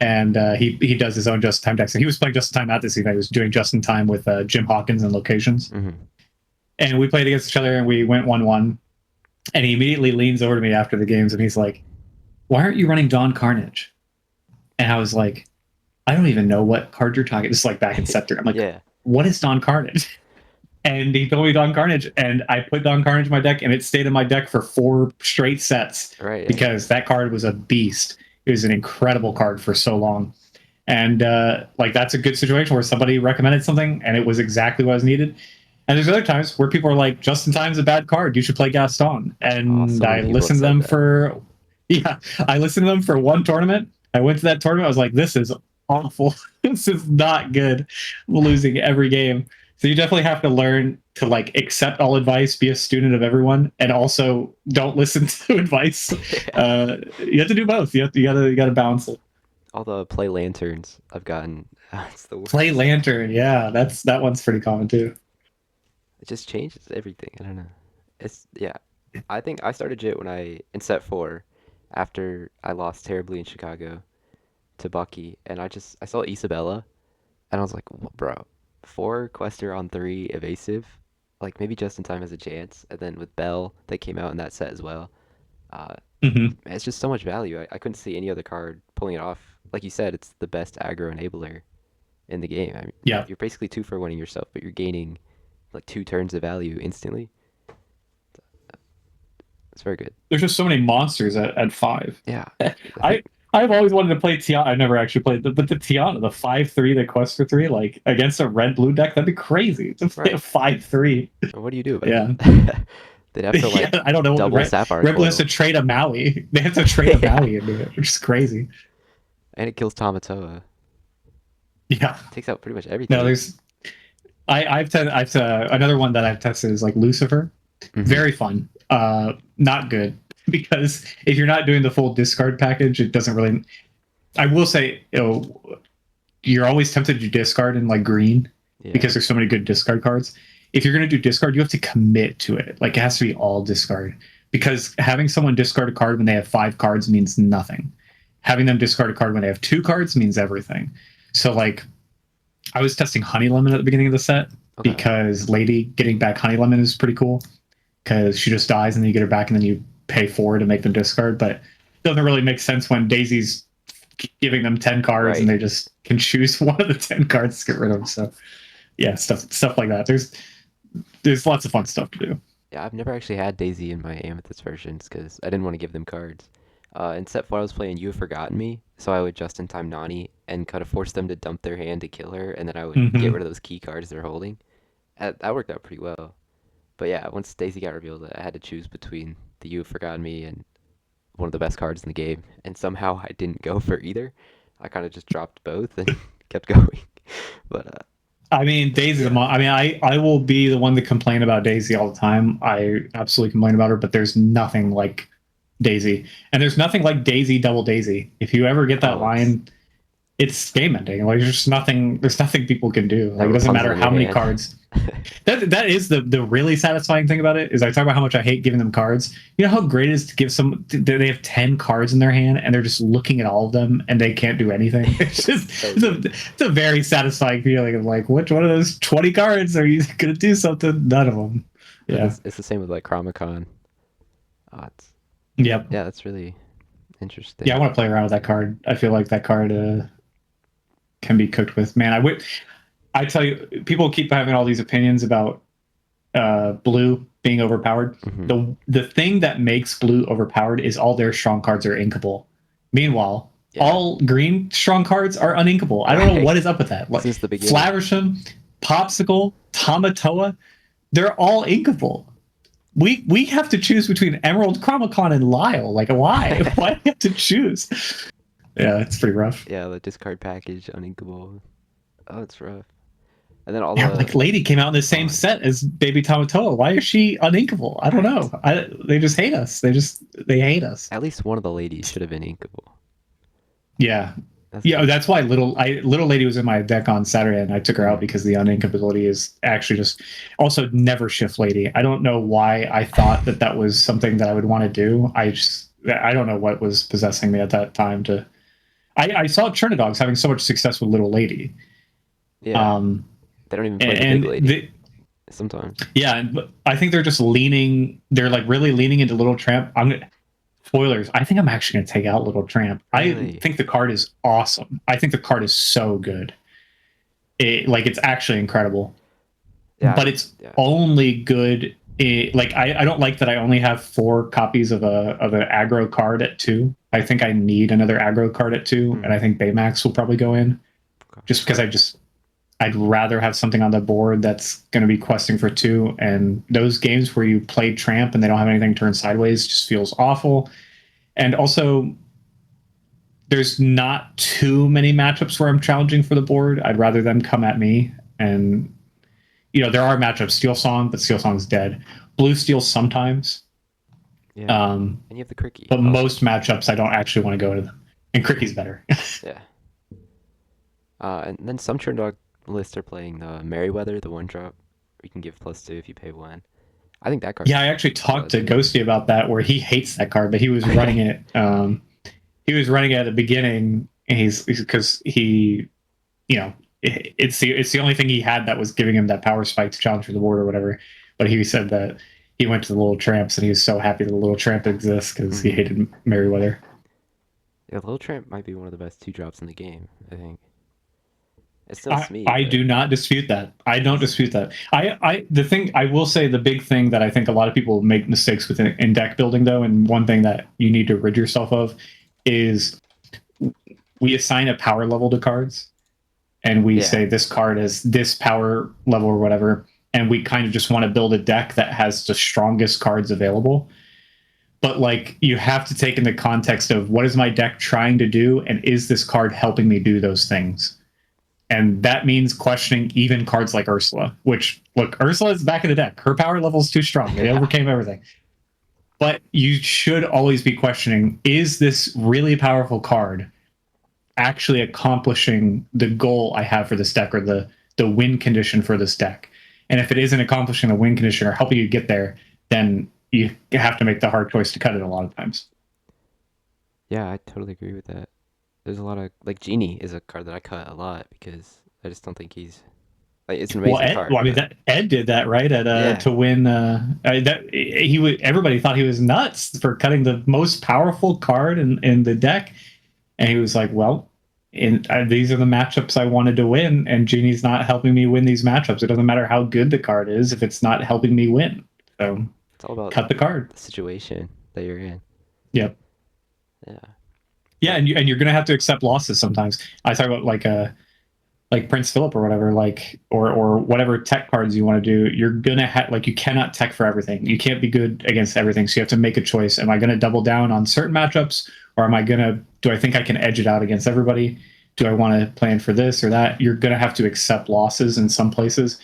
S2: and he does his own Just in Time decks. And he was playing Just in Time at this event. He was doing Just in Time with Jim Hawkins and Locations,
S1: hmm
S2: and we played against each other, and we went 1-1. And he immediately leans over to me after the games and he's like, "Why aren't you running Dawn Carnage?" And I was like, "I don't even know what card you're talking." Just like back in set 3. I'm like,
S1: Yeah.
S2: "What is Dawn Carnage?" And he told me Dawn Carnage, and I put Dawn Carnage in my deck, and it stayed in my deck for 4 straight sets
S1: Right. Yeah.
S2: because that card was a beast. It was an incredible card for so long. And like that's a good situation where somebody recommended something and it was exactly what was needed. And there's other times where people are like, "Just in Time's a bad card. You should play Gaston."
S1: Oh, so
S2: And
S1: many
S2: I
S1: people have
S2: listened to
S1: said
S2: them
S1: that.
S2: for, yeah, I listened to them for one tournament. I went to that tournament. I was like, "This is awful. This is not good." I'm losing every game. So you definitely have to learn to like accept all advice, be a student of everyone, and also don't listen to advice.
S1: Yeah.
S2: You have to do both. You gotta balance it.
S1: All the play lanterns I've gotten. It's the
S2: Play
S1: worst.
S2: Lantern, yeah, that one's pretty common too.
S1: It just changes everything. I don't know. It's yeah. I think I started Jit when I in set 4 after I lost terribly in Chicago to Bucky, and I saw Isabella, and I was like, Bro, 4 Quester on 3 evasive, like maybe just in time has a chance." And then with Bell, that came out in that set as well. Uh,
S2: Hmm.
S1: it's just so much value. I couldn't see any other card pulling it off. Like you said, it's the best aggro enabler in the game. I mean,
S2: Yeah,
S1: you're basically 2 for winning yourself, but you're gaining like 2 turns of value instantly. It's very good.
S2: there's just so many monsters at 5.
S1: Yeah, I
S2: I
S1: think
S2: I've always wanted to play Tiana. I never actually played, but the Tiana, the 5/3, the Quester 3, like against a red blue deck, that'd be crazy to play a
S1: right.
S2: 5/3.
S1: What do you do about
S2: Yeah,
S1: that? They'd have to
S2: yeah.
S1: like
S2: I don't know.
S1: double Sapphire
S2: Red blue has to
S1: Coil.
S2: trade a Maui. They have to trade a
S1: Yeah,
S2: Maui into it, which is crazy.
S1: and it kills Tamatoa.
S2: Yeah.
S1: Takes out pretty much
S2: No,
S1: everything.
S2: there's I've another one that I've tested is like Lucifer.
S1: Hmm.
S2: Very fun. Not good because if you're not doing the full discard package, it doesn't really. I will say, you're always tempted to discard in like green
S1: Yeah.
S2: because there's so many good discard cards. If you're going to do discard, you have to commit to it. Like it has to be all discard because having someone discard a card when they have 5 cards means nothing. Having them discard a card when they have 2 cards means everything. So like I was testing Honey Lemon at the beginning of the set
S1: Okay.
S2: because Lady getting back Honey Lemon is pretty cool because she just dies and then you get her back and then you pay 4 to make them discard. But it doesn't really make sense when Daisy's giving them 10 cards and
S1: Right.
S2: they just can choose one of the 10 cards to get rid of them. So yeah, stuff like that. There's lots of fun stuff to do.
S1: Yeah, I've never actually had Daisy in my Amethyst versions because I didn't want to give them cards. In set 4, I was playing You Have Forgotten Me, so I would just in time Nani and kind of force them to dump their hand to kill her, and then I would get
S2: Mm-hmm.
S1: rid of those key cards they're holding. That worked out pretty well. But yeah, once Daisy got revealed, I had to choose between the You Have Forgotten Me and one of the best cards in the game, and somehow I didn't go for either. I kind of just dropped both and kept going. But
S2: I mean, Daisy.
S1: yeah,
S2: I mean, I will be the one to complain about Daisy all the time. I absolutely complain about her, but there's nothing like Daisy, and there's nothing like Daisy Double Daisy. If you ever get that
S1: oh, it's
S2: line, it's game ending. Like there's nothing. There's nothing people can do.
S1: that
S2: Like it doesn't
S1: Rapunzel
S2: matter
S1: in your
S2: how many
S1: hand.
S2: cards. That is the really satisfying thing about it is I talk about how much I hate giving them cards. You know how great it is to give some they have 10 cards in their hand and they're just looking at all of them and they can't do anything. It's just
S1: So good.
S2: it's a very satisfying feeling of like which one of those 20 cards are you gonna do something? None of them.
S1: And
S2: Yeah.
S1: it's the same with like Chromicon. It's
S2: Yep.
S1: yeah, that's really
S2: Yeah, I
S1: interesting.
S2: want to play around with that card. I feel like that card can be cooked with. Man, I would I tell you people keep having all these opinions about blue being overpowered.
S1: Hmm.
S2: The thing that makes blue overpowered is all their strong cards are inkable. Meanwhile,
S1: Yeah,
S2: all green strong cards are uninkable. I don't know
S1: right.
S2: what is up with that. Like
S1: Since the beginning.
S2: Flaversham, Popsicle, Tamatoa, they're all inkable. We have to choose between Emerald, Chromicon, and Lyle. Like why? Why do we have to choose? Yeah, it's pretty rough.
S1: Yeah, the discard package, uninkable. Oh, it's rough. And then all
S2: Yeah,
S1: the
S2: like Lady came out in the
S1: oh
S2: same
S1: my,
S2: set as Baby Tamatoa. Why is she uninkable? I don't
S1: right.
S2: know. They just hate us. They hate us.
S1: At least one of the ladies should have been inkable.
S2: Yeah,
S1: That's
S2: yeah.
S1: the
S2: That's why Little Lady was in my deck on Saturday, and I took her out
S1: mm.
S2: because the uninkability is actually just also never shift Lady. I don't know why I thought that that was something that I would want to do. I don't know what was possessing me at that time to. I saw Chernadogs having so much success with Little Lady.
S1: Yeah.
S2: Um,
S1: They don't even play the big
S2: and
S1: lady. sometimes.
S2: Yeah, I think they're just leaning. They're like really leaning into Little Tramp. Spoilers. I think I'm actually gonna take out Little Tramp. I
S1: Really?
S2: think the card is awesome. I think the card is so good. It's actually incredible.
S1: Yeah,
S2: But it's
S1: yeah.
S2: only good. I don't like that I only have 4 copies of an aggro card at 2. I think I need another aggro card at 2, and
S1: Hmm.
S2: I think Baymax will probably go in
S1: Okay.
S2: just because I'd rather have something on the board that's going to be questing for 2. And those games where you play Tramp and they don't have anything turned sideways just feels awful. And also, there's not too many matchups where I'm challenging for the board. I'd rather them come at me. And there are matchups. Steel Song, but Steel Song's dead. Blue Steel sometimes,
S1: Yeah.
S2: um,
S1: And you have the Cricky
S2: but
S1: also.
S2: most matchups I don't actually want to go to them. And Cricky's better.
S1: Yeah. And then some turn dog lists are playing the Merryweather, the one drop. You can give +2 if you pay one. I think that
S2: Yeah, I
S1: card's
S2: actually talked
S1: solid
S2: to
S1: too.
S2: Ghosty about that, where he hates that card, but he was running
S1: Okay.
S2: it. He was running it at the beginning, and he's because he, it's the only thing he had that was giving him that power spike to challenge for the board or whatever. But he said that he went to the Little Tramps, and he was so happy that the Little Tramp exists because he
S1: Hmm.
S2: hated Merryweather.
S1: Yeah, Little Tramp might be one of the best 2 drops in the game, I think. It's still
S2: I,
S1: Smee,
S2: I
S1: but
S2: do not dispute that. I don't
S1: it's
S2: dispute that. The thing I will say, the big thing that I think a lot of people make mistakes with in deck building, though, and one thing that you need to rid yourself of is we assign a power level to cards, and we
S1: yeah.
S2: say this card is this power level or whatever, and we kind of just want to build a deck that has the strongest cards available. But like, you have to take in the context of what is my deck trying to do, and is this card helping me do those things? And that means questioning even cards like Ursula, which, look, Ursula is back in the deck. Her power level is too strong. They
S1: Yeah.
S2: overcame everything. But you should always be questioning, is this really powerful card actually accomplishing the goal I have for this deck, or the win condition for this deck? And if it isn't accomplishing the win condition or helping you get there, then you have to make the hard choice to cut it a lot of times.
S1: Yeah, I totally agree with that. There's a lot of like Genie is a card that I cut a lot because I just don't think he's like it's an amazing card,
S2: I mean,
S1: but
S2: that Ed did that right at
S1: yeah.
S2: to win. That he would. Everybody thought he was nuts for cutting the most powerful card in the deck, and he was like, "Well, these are the matchups I wanted to win, and Genie's not helping me win these matchups. It doesn't matter how good the card is if it's not helping me win. So
S1: It's all about
S2: cut the card."
S1: the situation that you're in.
S2: Yep.
S1: Yeah.
S2: Yeah,
S1: But
S2: and you're gonna have to accept losses sometimes. I talk about like Prince Philip or whatever, like or whatever tech cards you want to do, you're gonna have like you cannot tech for everything. You can't be good against everything. So you have to make a choice. Am I gonna double down on certain matchups, or am I gonna do I think I can edge it out against everybody? Do I want to plan for this or that? You're gonna have to accept losses in some places.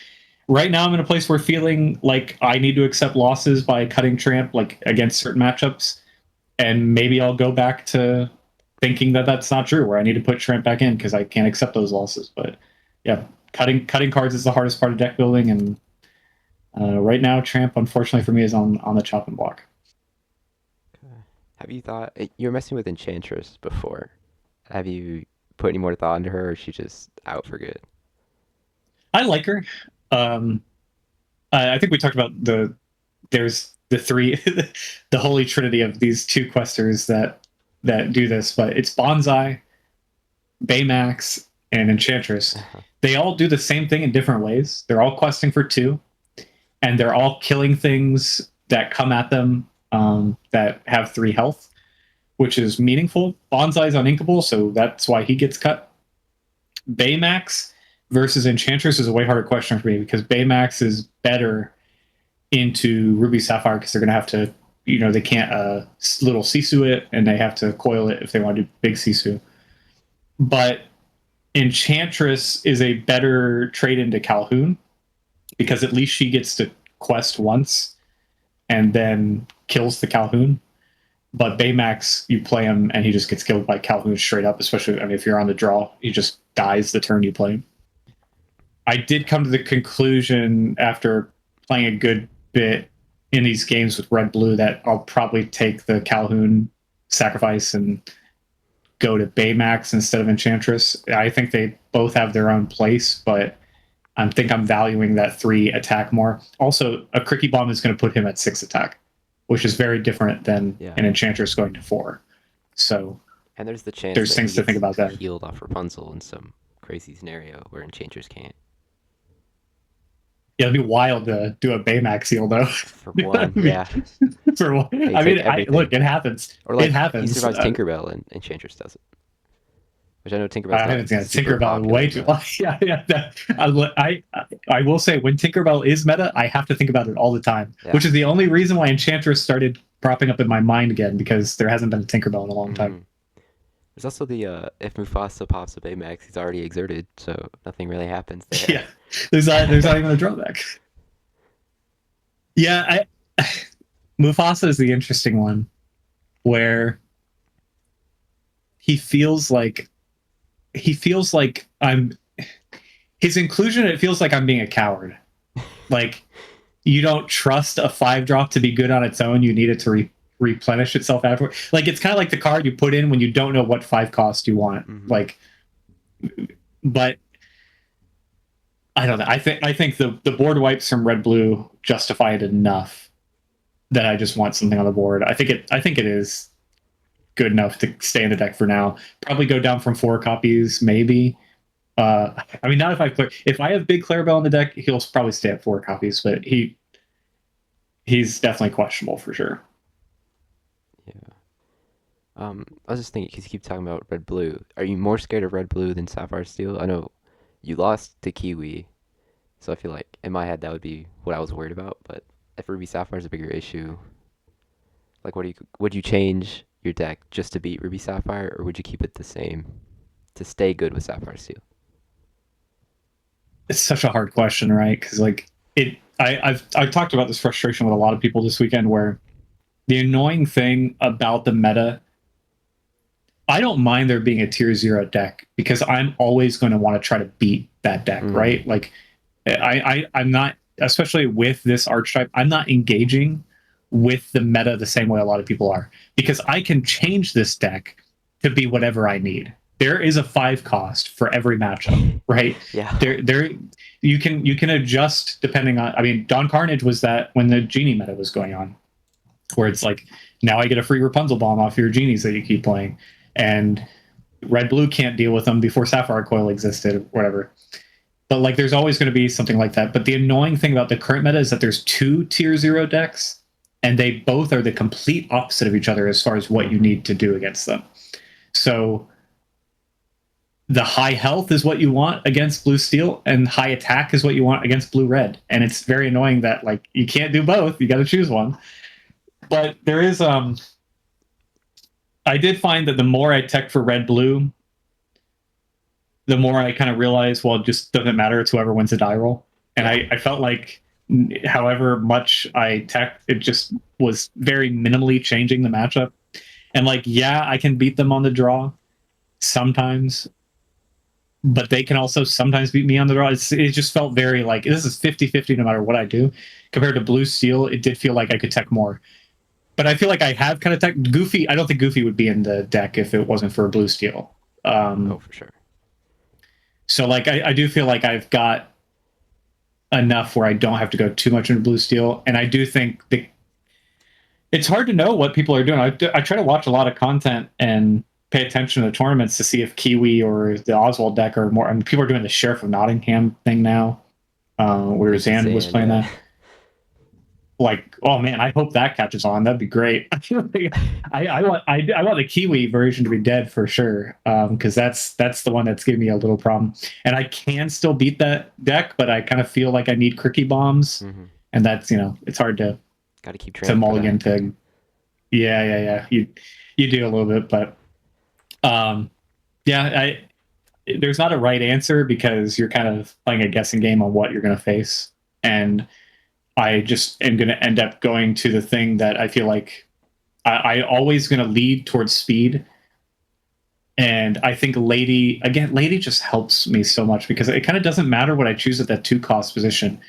S2: Right now I'm in a place where feeling like I need to accept losses by cutting Tramp like against certain matchups. And maybe I'll go back to thinking that that's not true, where I need to put Trent back in because I can't accept those losses. But yeah, cutting cards is the hardest part of deck building, and right now, Tramp, unfortunately for me, is on the chopping block.
S1: have you thought you were messing with Enchantress before? Have you put any more thought into her, or is she just out for good?
S2: I like her. Um, I think we talked about there's the three, the holy trinity of these 2 questers that do this, but it's Bonsai, Baymax, and Enchantress. They all do the same thing in different ways. They're all questing for 2, and they're all killing things that come at them that have 3 health, which is meaningful. Bonsai's uninkable, so that's why he gets cut. Baymax versus Enchantress is a way harder question for me because Baymax is better into Ruby Sapphire because they're going to have to, they can't little Sisu it, and they have to coil it if they want to do big Sisu. But Enchantress is a better trade into Calhoun because at least she gets to quest once and then kills the Calhoun. But Baymax, you play him and he just gets killed by Calhoun straight up, especially if you're on the draw. He just dies the turn you play him. I did come to the conclusion after playing a good bit in these games with Red Blue that I'll probably take the Calhoun sacrifice and go to Baymax instead of Enchantress. I think they both have their own place, but I think I'm valuing that 3 attack more. Also, a Cricky Bomb is going to put him at 6 attack, which is very different than
S1: Yeah.
S2: an Enchantress going to 4. So
S1: And there's the chance
S2: there's
S1: that he
S2: things to think
S1: gets
S2: about there.
S1: healed off Rapunzel in some crazy scenario where Enchanters can't.
S2: Yeah, it'd be wild to do a Baymax heal though.
S1: For one, yeah.
S2: For one,
S1: They
S2: I
S1: take
S2: mean,
S1: everything.
S2: look, it happens.
S1: Or
S2: It
S1: like he
S2: happens.
S1: survives Tinkerbell and Enchantress does it. Which I know Tinkerbell's
S2: I
S1: not
S2: haven't seen
S1: super
S2: Tinkerbell in
S1: popular,
S2: way too
S1: but
S2: long. Yeah, yeah. I will say when Tinkerbell is meta, I have to think about it all the time,
S1: yeah.
S2: which is the only reason why Enchantress started propping up in my mind again because there hasn't been a Tinkerbell in a long time.
S1: Mm. There's also the if Mufasa pops a Baymax, he's already exerted, so nothing really happens there.
S2: Yeah, there's not even a drawback. Yeah, Mufasa is the interesting one where he feels like I'm his inclusion. It feels like I'm being a coward. Like you don't trust a 5-drop to be good on its own. You need it to replenish itself afterward. Like it's kind of like the card you put in when you don't know what 5 cost you want.
S1: Mm-hmm.
S2: Like, but I don't know. I think the board wipes from red blue justify it enough that I just want something on the board. I think it is good enough to stay in the deck for now. Probably go down from 4 copies, maybe. I mean, not if I have big Clarabelle in the deck, he'll probably stay at 4 copies, but he's definitely questionable for sure.
S1: Yeah. I was just thinking because you keep talking about red blue. Are you more scared of red blue than Sapphire Steel? I know you lost to Kiwi, so I feel like in my head that would be what I was worried about. But if Ruby Sapphire is a bigger issue, like would you change your deck just to beat Ruby Sapphire, or would you keep it the same to stay good with Sapphire Steel?
S2: It's such a hard question, right? Because like I've talked about this frustration with a lot of people this weekend, where the annoying thing about the meta, I don't mind there being a tier 0 deck because I'm always going to want to try to beat that deck,
S1: Mm,
S2: right? Like I'm not, especially with this archetype, I'm not engaging with the meta the same way a lot of people are because I can change this deck to be whatever I need. There is a 5 cost for every matchup, right?
S1: yeah.
S2: There you can adjust depending on. I mean, Dawn Carnage was that when the genie meta was going on, where it's like now I get a free Rapunzel bomb off your genies that you keep playing, and red blue can't deal with them before Sapphire Coil existed or whatever. But like there's always going to be something like that. But the annoying thing about the current meta is that there's 2 tier 0 decks and they both are the complete opposite of each other as far as what you
S1: Mm-hmm.
S2: need to do against them. So the high health is what you want against blue steel and high attack is what you want against blue red. And it's very annoying that like you can't do both. You got to choose one. But there is I did find that the more I tech for red blue, the more I kind of realized, well, it just doesn't matter. It's whoever wins the die roll. And
S1: Yeah.
S2: I felt like however much I tech, it just was very minimally changing the matchup. And like, yeah, I can beat them on the draw sometimes, but they can also sometimes beat me on the draw. It just felt very like this is 50-50 no matter what I do. Compared to blue steel, it did feel like I could tech more. But I feel like I have kind of tech. Goofy, I don't think Goofy would be in the deck if it wasn't for blue steel.
S1: Oh, for sure.
S2: So like I do feel like I've got enough where I don't have to go too much into blue steel, and I do think it's hard to know what people are doing. I try to watch a lot of content and pay attention to the tournaments to see if Kiwi or the Oswald deck are more. I mean, people are doing the Sheriff of Nottingham thing now, where
S1: Naked
S2: Zan was
S1: Zan,
S2: playing
S1: yeah.
S2: that. Like, oh man, I hope that catches on. That'd be great. I want the Kiwi version to be dead for sure, because that's the one that's giving me a little problem. And I can still beat that deck, but I kind of feel like I need Cricky bombs,
S1: Mm-hmm.
S2: and that's it's hard
S1: Got to keep
S2: to
S1: training for that.
S2: mulligan to. Yeah. You do a little bit, but yeah, there's not a right answer because you're kind of playing a guessing game on what you're going to face, and I just am going to end up going to the thing that I feel like I always going to lead towards speed. And I think Lady just helps me so much because it kind of doesn't matter what I choose at that 2 cost position.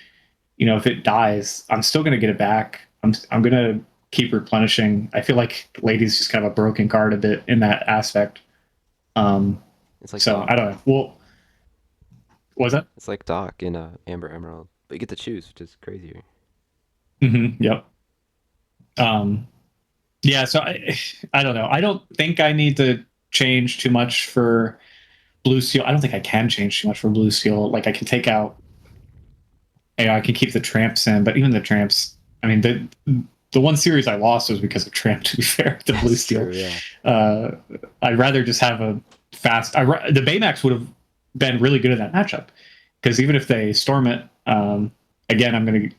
S2: If it dies, I'm still going to get it back. I'm going to keep replenishing. I feel like Lady's just kind of a broken card a bit in that aspect.
S1: It's like
S2: So
S1: the
S2: I don't know. Well, Was that?
S1: It's like Doc in Amber Emerald, but you get to choose, which is crazier.
S2: Yep. Um, yeah. So I don't know. I don't think I need to change too much for Blue Seal. I don't think I can change too much for Blue Seal. Like I can take out, I can keep the tramps in, but even the tramps, I mean, the one series I lost was because of tramp. To be fair, the Blue
S1: That's
S2: Steel.
S1: true. Yeah.
S2: Uh, I'd rather just have a fast. The Baymax would have been really good in that matchup because even if they storm it, again, I'm gonna,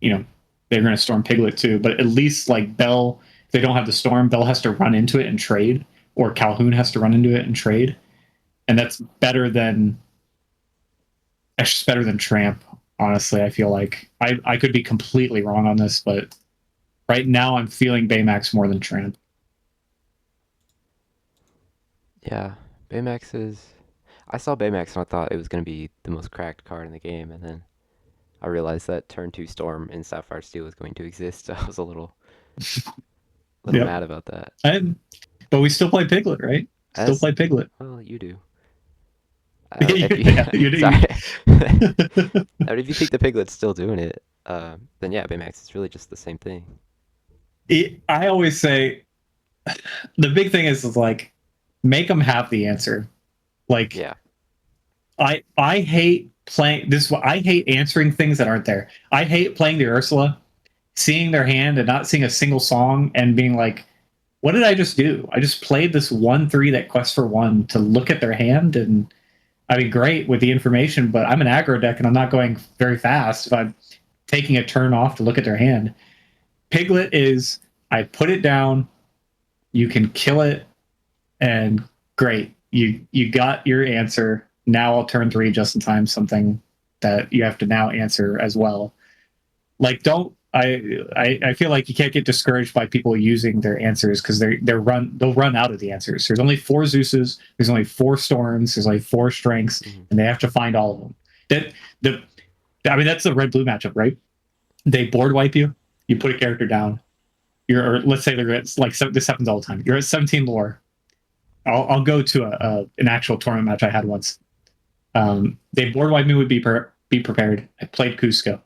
S2: you know, they're gonna storm Piglet too. But at least like Bell, if they don't have the storm, Bell has to run into it and trade, or Calhoun has to run into it and trade, and that's better than Tramp. Honestly, I feel like I could be completely wrong on this, but right now I'm feeling Baymax more than Tramp.
S1: Yeah. Baymax is. I saw Baymax and I thought it was gonna be the most cracked card in the game, and then I realized that turn two Storm in Sapphire Steel was going to exist. So I was a little
S2: Yep.
S1: mad about that.
S2: And, but we still play Piglet, right? Still
S1: As
S2: play Piglet.
S1: well, you do. If you
S2: Yeah, you do.
S1: sorry, I mean, if you think the Piglet's still doing it, then yeah, Baymax is really just the same thing.
S2: I always say the big thing is like make them have the answer. Like
S1: Yeah.
S2: I hate playing this. I hate answering things that aren't there. I hate playing the Ursula, seeing their hand and not seeing a single song and being like, what did I just do? I just played this 1/3 that quest for one to look at their hand, and I mean, great with the information, but I'm an aggro deck and I'm not going very fast if I'm taking a turn off to look at their hand. Piglet is I put it down, you can kill it, and great. You got your answer. Now I'll turn three just in time, something that you have to now answer as well. Like don't I feel like you can't get discouraged by people using their answers because they'll run out of the answers. There's only four Zeuses, there's only four Storms, there's only four Strengths,
S1: Hmm.
S2: and they have to find all of them. That the I mean that's the red blue matchup, right? They board wipe you, you put a character down. Or let's say they're at like this happens all the time. You're at 17 lore. I'll go to an actual tournament match I had once. They board wipe me with be prepared. I played Cusco.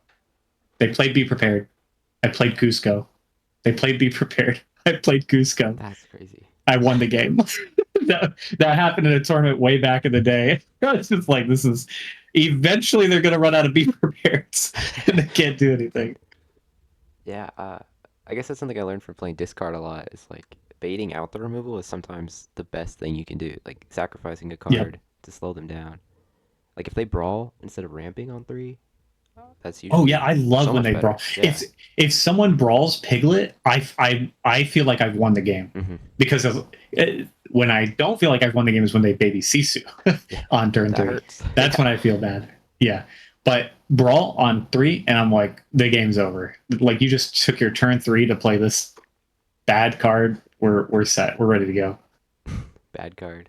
S2: They played be prepared. I played Cusco. They played be prepared. I played Cusco.
S1: That's crazy.
S2: I won the game. that happened in a tournament way back in the day. It's just like this is. Eventually, they're going to run out of be prepared, and they can't do anything.
S1: Yeah, I guess that's something I learned from playing discard a lot. Is like baiting out the removal is sometimes the best thing you can do. Like sacrificing a
S2: Yep.
S1: card to slow them down. Like if they brawl instead of ramping on three, that's
S2: Oh yeah,
S1: usually
S2: I love
S1: so
S2: when
S1: much
S2: they brawl.
S1: better. Yeah.
S2: If someone brawls Piglet, I feel like I've won the game
S1: Hmm.
S2: because of when I don't feel like I've won the game is when they baby Sisu
S1: Yeah,
S2: on turn
S1: that
S2: three.
S1: hurts.
S2: That's
S1: Yeah.
S2: when I feel bad. Yeah, but brawl on three, and I'm like the game's over. Like you just took your turn three to play this bad card. We're set. We're ready to go.
S1: Bad card.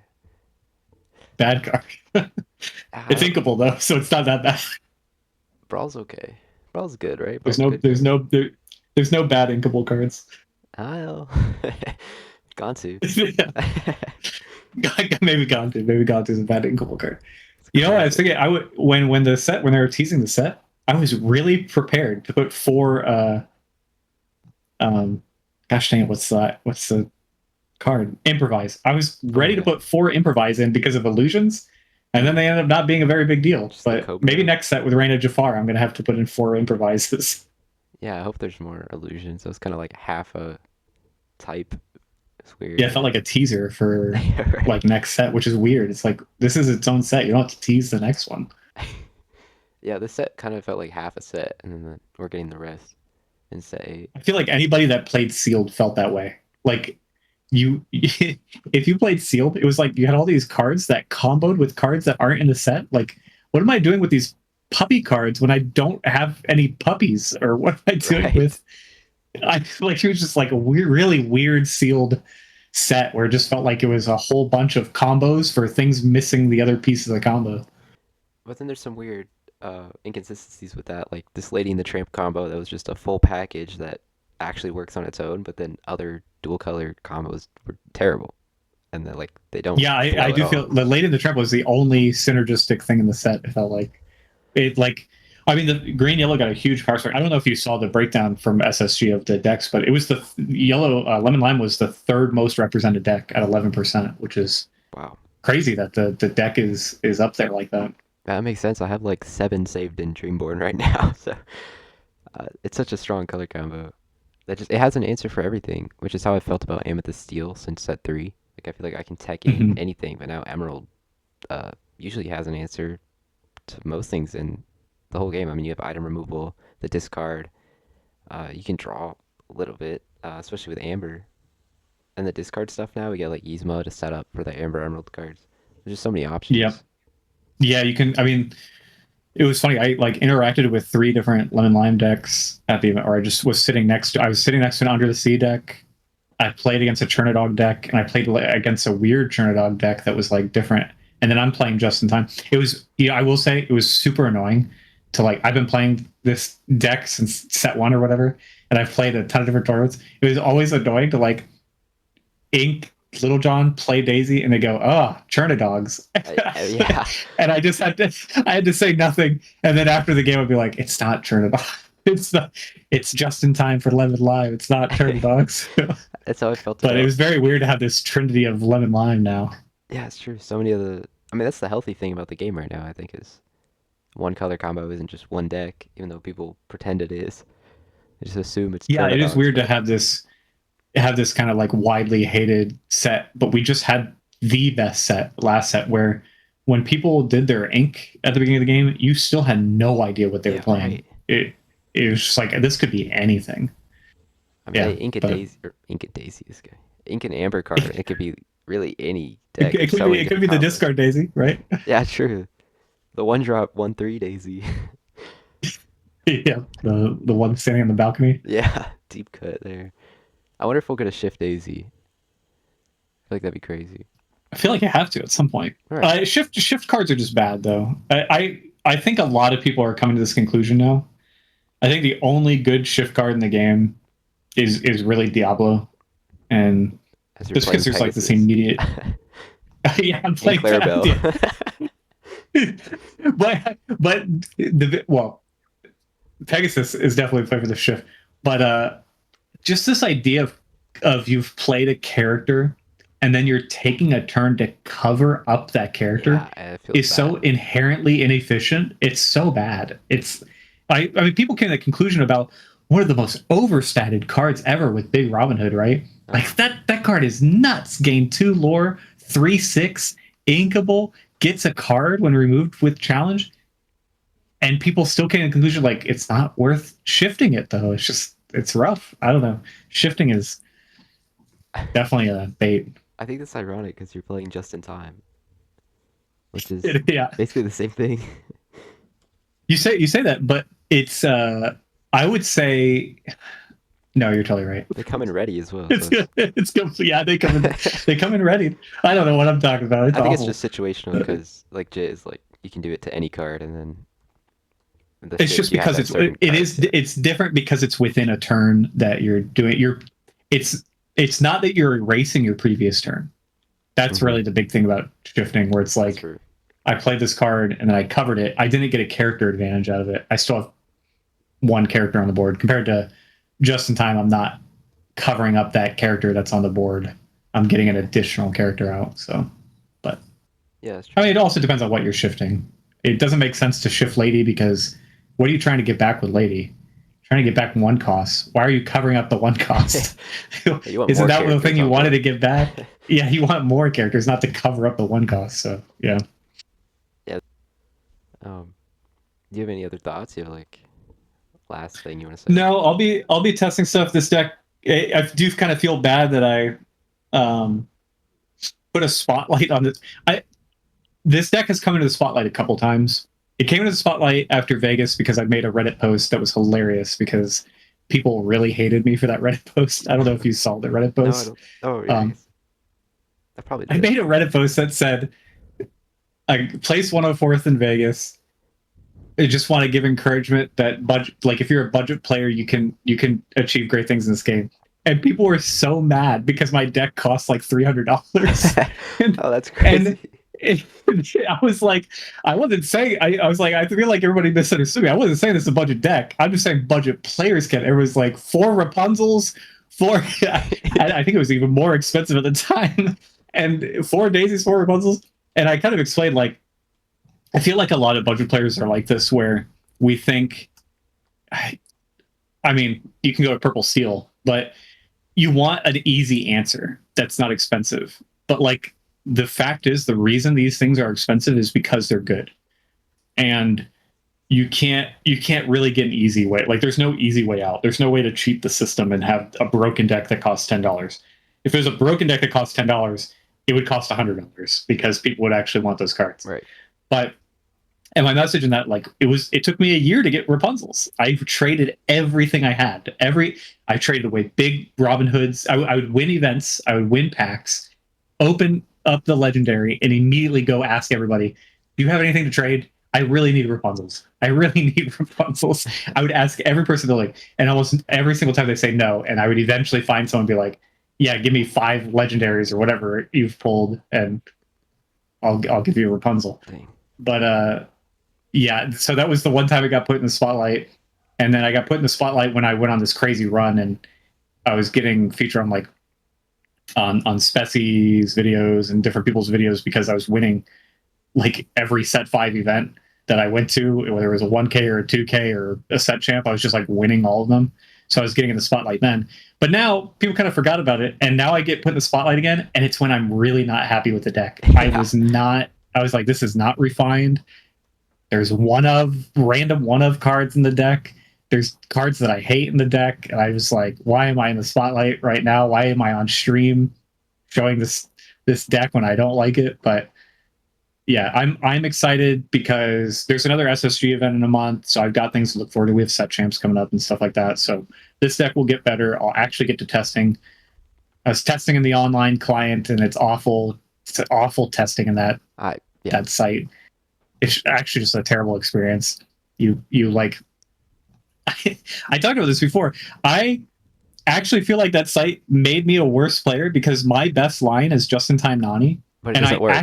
S2: Bad card.
S1: I
S2: It's
S1: don't.
S2: inkable though, so it's not that bad.
S1: Brawl's okay. Brawl's good, right?
S2: There's
S1: Brawl's a
S2: no
S1: good
S2: there's
S1: card.
S2: no there, there's no bad inkable cards.
S1: I'll. Gone to.
S2: Yeah. Maybe Gantu. Maybe Gantu is a bad inkable card.
S1: It's
S2: You know what I was
S1: classic.
S2: thinking? I would when the set when they were teasing the set, I was really prepared to put four. Um, gosh dang it, what's that? What's the card? Improvise. I was
S1: Oh
S2: ready to
S1: yeah.
S2: put four improvise in because of illusions, and then they ended up not being a very big deal.
S1: Just the
S2: But maybe
S1: Cobra.
S2: next set with Reina Jafar, I'm gonna have to put in four improvises.
S1: Yeah, I hope there's more illusions. So it's kind of like half a type. It's weird.
S2: Yeah, it felt like a teaser for
S1: Right.
S2: like next set, which is weird. It's like this is its own set. You don't have to tease the next one.
S1: Yeah, this set kind of felt like half a set, and then we're getting the rest in set eight.
S2: I feel like anybody that played sealed felt that way. Like you, if you played sealed, it was like you had all these cards that comboed with cards that aren't in the set. Like, what am I doing with these puppy cards when I don't have any puppies? Or what am I doing
S1: Right.
S2: with? I feel like it was just like a weird, really weird sealed set where it just felt like it was a whole bunch of combos for things missing the other piece of the combo.
S1: But then there's some weird inconsistencies with that, like this Lady and the Tramp combo that was just a full package that actually works on its own, but then other dual color combos were terrible. and then like they don't
S2: Yeah, I
S1: flow at
S2: do feel
S1: all.
S2: the Late in the Tramp was the only synergistic thing in the set. It felt like it like I mean the green yellow got a huge power spike. I don't know if you saw the breakdown from SSG of the decks, but it was the yellow lemon lime was the third most represented deck at 11%, which is
S1: Wow,
S2: crazy that the deck is up there like that.
S1: that makes sense. I have like 7 saved in Dreamborn right now, so it's such a strong color combo. That just it has an answer for everything, which is how I felt about Amethyst Steel since set 3. Like I feel like I can tech in
S2: Mhm.
S1: anything, but now Emerald usually has an answer to most things in the whole game. I mean, you have item removal, the discard. You can draw a little bit, especially with Amber. And the discard stuff now, we get like Yzma to set up for the Amber Emerald cards. There's just so many
S2: Yep.
S1: options.
S2: Yeah, you can. I mean, it was funny. I like interacted with 3 different lemon lime decks at the event, or I just was sitting next to. I was sitting next to an Under the Sea deck. I played against a Chernodog deck, and I played against a weird Chernodog deck that was like different. And then I'm playing just in time. It was, yeah, I will say, it was super annoying to like. I've been playing this deck since set 1 or whatever, and I've played a ton of different tournaments. It was always annoying to like ink Little John play Daisy, and they go, "Oh, Chernodogs,"
S1: Yeah,
S2: and I had to say nothing. And then after the game, I'd be like, "It's not Chernodog. It's not. It's just in time for Lemon Lime. It's not Chernodogs."
S1: that's how I felt
S2: But it
S1: about.
S2: was very weird to have this trinity of Lemon Lime now.
S1: Yeah, it's true. So many of the. I mean, that's the healthy thing about the game right now. I think is one color combo isn't just one deck, even though people pretend it is. They just assume it's
S2: Yeah, it is
S1: Turnidogs,
S2: weird to
S1: but
S2: have this kind of like widely hated set, but we just had the best set last set where when people did their ink at the beginning of the game, you still had no idea what they were
S1: yeah,
S2: playing.
S1: right.
S2: It was just like this could be anything.
S1: I mean,
S2: Yeah,
S1: hey, Ink and
S2: but
S1: Daisy, or Ink and Daisy, this guy. Ink and Amber card, it could be really any deck.
S2: it
S1: There's
S2: could
S1: so
S2: be
S1: many different
S2: the
S1: combos.
S2: discard Daisy, right?
S1: Yeah, true. The one drop, 1/3 Daisy.
S2: Yeah, the one standing on the balcony.
S1: Yeah, deep cut there. I wonder if we'll get a shift Daisy. I feel like that'd be crazy.
S2: I feel like you have to at some point.
S1: All right.
S2: Shift cards are just bad though. I think a lot of people are coming to this conclusion now. I think the only good shift card in the game is really Diablo, and
S1: As you're
S2: just because
S1: playing
S2: there's like this
S1: Pegasus.
S2: immediate. Yeah, I'm
S1: And
S2: playing that.
S1: Clarabelle.
S2: Yeah. But the well, Pegasus is definitely a play for the shift, but just this idea of you've played a character and then you're taking a turn to cover up that character
S1: Yeah, it feels
S2: is so
S1: bad.
S2: inherently inefficient. It's so bad. I mean, people came to the conclusion about one of the most overstated cards ever with Big Robin Hood, right?
S1: Uh-huh.
S2: Like that card is nuts. Gain 2 lore, 3/6, inkable, gets a card when removed with challenge, and people still came to the conclusion like it's not worth shifting it though. It's rough. I don't know. Shifting is definitely a bait.
S1: I think that's ironic because you're playing just in time, which is
S2: Yeah,
S1: basically the same thing.
S2: you say that, but it's I would say no. You're totally right.
S1: They come in ready as well, so
S2: It's
S1: it's.
S2: good. It's good. Yeah, they come in ready. I don't know what I'm talking about. It's
S1: I think it's
S2: awful.
S1: just situational because, like Jay is like, you can do it to any card, and then the
S2: It's
S1: shift
S2: just
S1: you have
S2: because
S1: that certain card to.
S2: it's different because it's within a turn that you're doing. It's it's not that you're erasing your previous turn. That's
S1: Hmm.
S2: really the big thing about shifting, where it's
S1: That's
S2: like
S1: true.
S2: I played this card and then I covered it. I didn't get a character advantage out of it. I still have one character on the board compared to just in time. I'm not covering up that character that's on the board. I'm getting an additional character out. So, but
S1: Yeah, that's
S2: I
S1: true.
S2: mean, it also depends on what you're shifting. It doesn't make sense to shift Lady because what are you trying to get back with Lady? Trying to get back 1 cost. Why are you covering up the 1 cost?
S1: You want
S2: Isn't
S1: more
S2: that the thing
S1: characters
S2: you
S1: on
S2: wanted
S1: board.
S2: to get back? Yeah, you want more characters, not to cover up the 1 cost. So yeah.
S1: Yeah. Um, do you have any other thoughts? You have like last thing you want to say?
S2: No, I'll be testing stuff. This deck, I do kind of feel bad that I um, put a spotlight on this. I This deck has come into the spotlight a couple times. It came into the spotlight after Vegas because I made a Reddit post that was hilarious because people really hated me for that Reddit post. I don't know if you saw the Reddit
S1: No, I
S2: post.
S1: don't. Oh, yeah, I
S2: Um,
S1: guess I probably
S2: I
S1: did.
S2: made a Reddit post that said, "I placed 104th in Vegas. I just want to give encouragement that budget, like if you're a budget player, you can achieve great things in this game." and people were so mad because my deck cost like $300. and,
S1: Oh, that's
S2: and
S1: crazy.
S2: it, I was like, I wasn't saying, I was like, I feel like everybody misunderstood me. I wasn't saying this is a budget deck. I'm just saying budget players can. It was like 4 Rapunzels, 4, I think it was even more expensive at the time, and 4 Daisies, 4 Rapunzels. And I kind of explained, like, I feel like a lot of budget players are like this, where we think, I mean, you can go to Purple Seal, but you want an easy answer that's not expensive. But like, the fact is, the reason these things are expensive is because they're good, and you can't really get an easy way. Like, there's no easy way out. There's no way to cheat the system and have a broken deck that costs $10. If there's a broken deck that costs $10, it would cost $100 because people would actually want those cards.
S1: Right.
S2: But and my message in that, like, it took me a year to get Rapunzels. I traded everything I had. I traded away big Robin Hoods. I would win events. I would win packs, open up the legendary, and immediately go ask everybody, "Do you have anything to trade? I really need Rapunzels. I really need Rapunzels." I would ask every person, like, and almost every single time they say no, and I would eventually find someone and be like, "Yeah, give me 5 legendaries or whatever you've pulled, and I'll give you a Rapunzel."
S1: Dang.
S2: But yeah, so that was the one time I got put in the spotlight, and then I got put in the spotlight when I went on this crazy run, and I was getting featured on, like, on Spessie's videos and different people's videos because I was winning like every set 5 event that I went to, whether it was a 1K or a 2K or a set champ. I was just like winning all of them, so I was getting in the spotlight then. But now people kind of forgot about it, and now I get put in the spotlight again, and it's when I'm really not happy with the deck.
S1: Yeah.
S2: I was like, this is not refined. There's random one of cards in the deck. There's cards that I hate in the deck, and I was like, why am I in the spotlight right now? Why am I on stream showing this deck when I don't like it? But yeah, I'm excited because there's another SSG event in a month, so I've got things to look forward to. We have set champs coming up and stuff like that. So this deck will get better. I'll actually get to testing. I was testing in the online client, and it's awful. It's awful testing in that
S1: Yeah.
S2: that site. It's actually just a terrible experience. You like, I talked about this before. I actually feel like that site made me a worse player because my best line is just in time Nani,
S1: But it
S2: and
S1: doesn't work.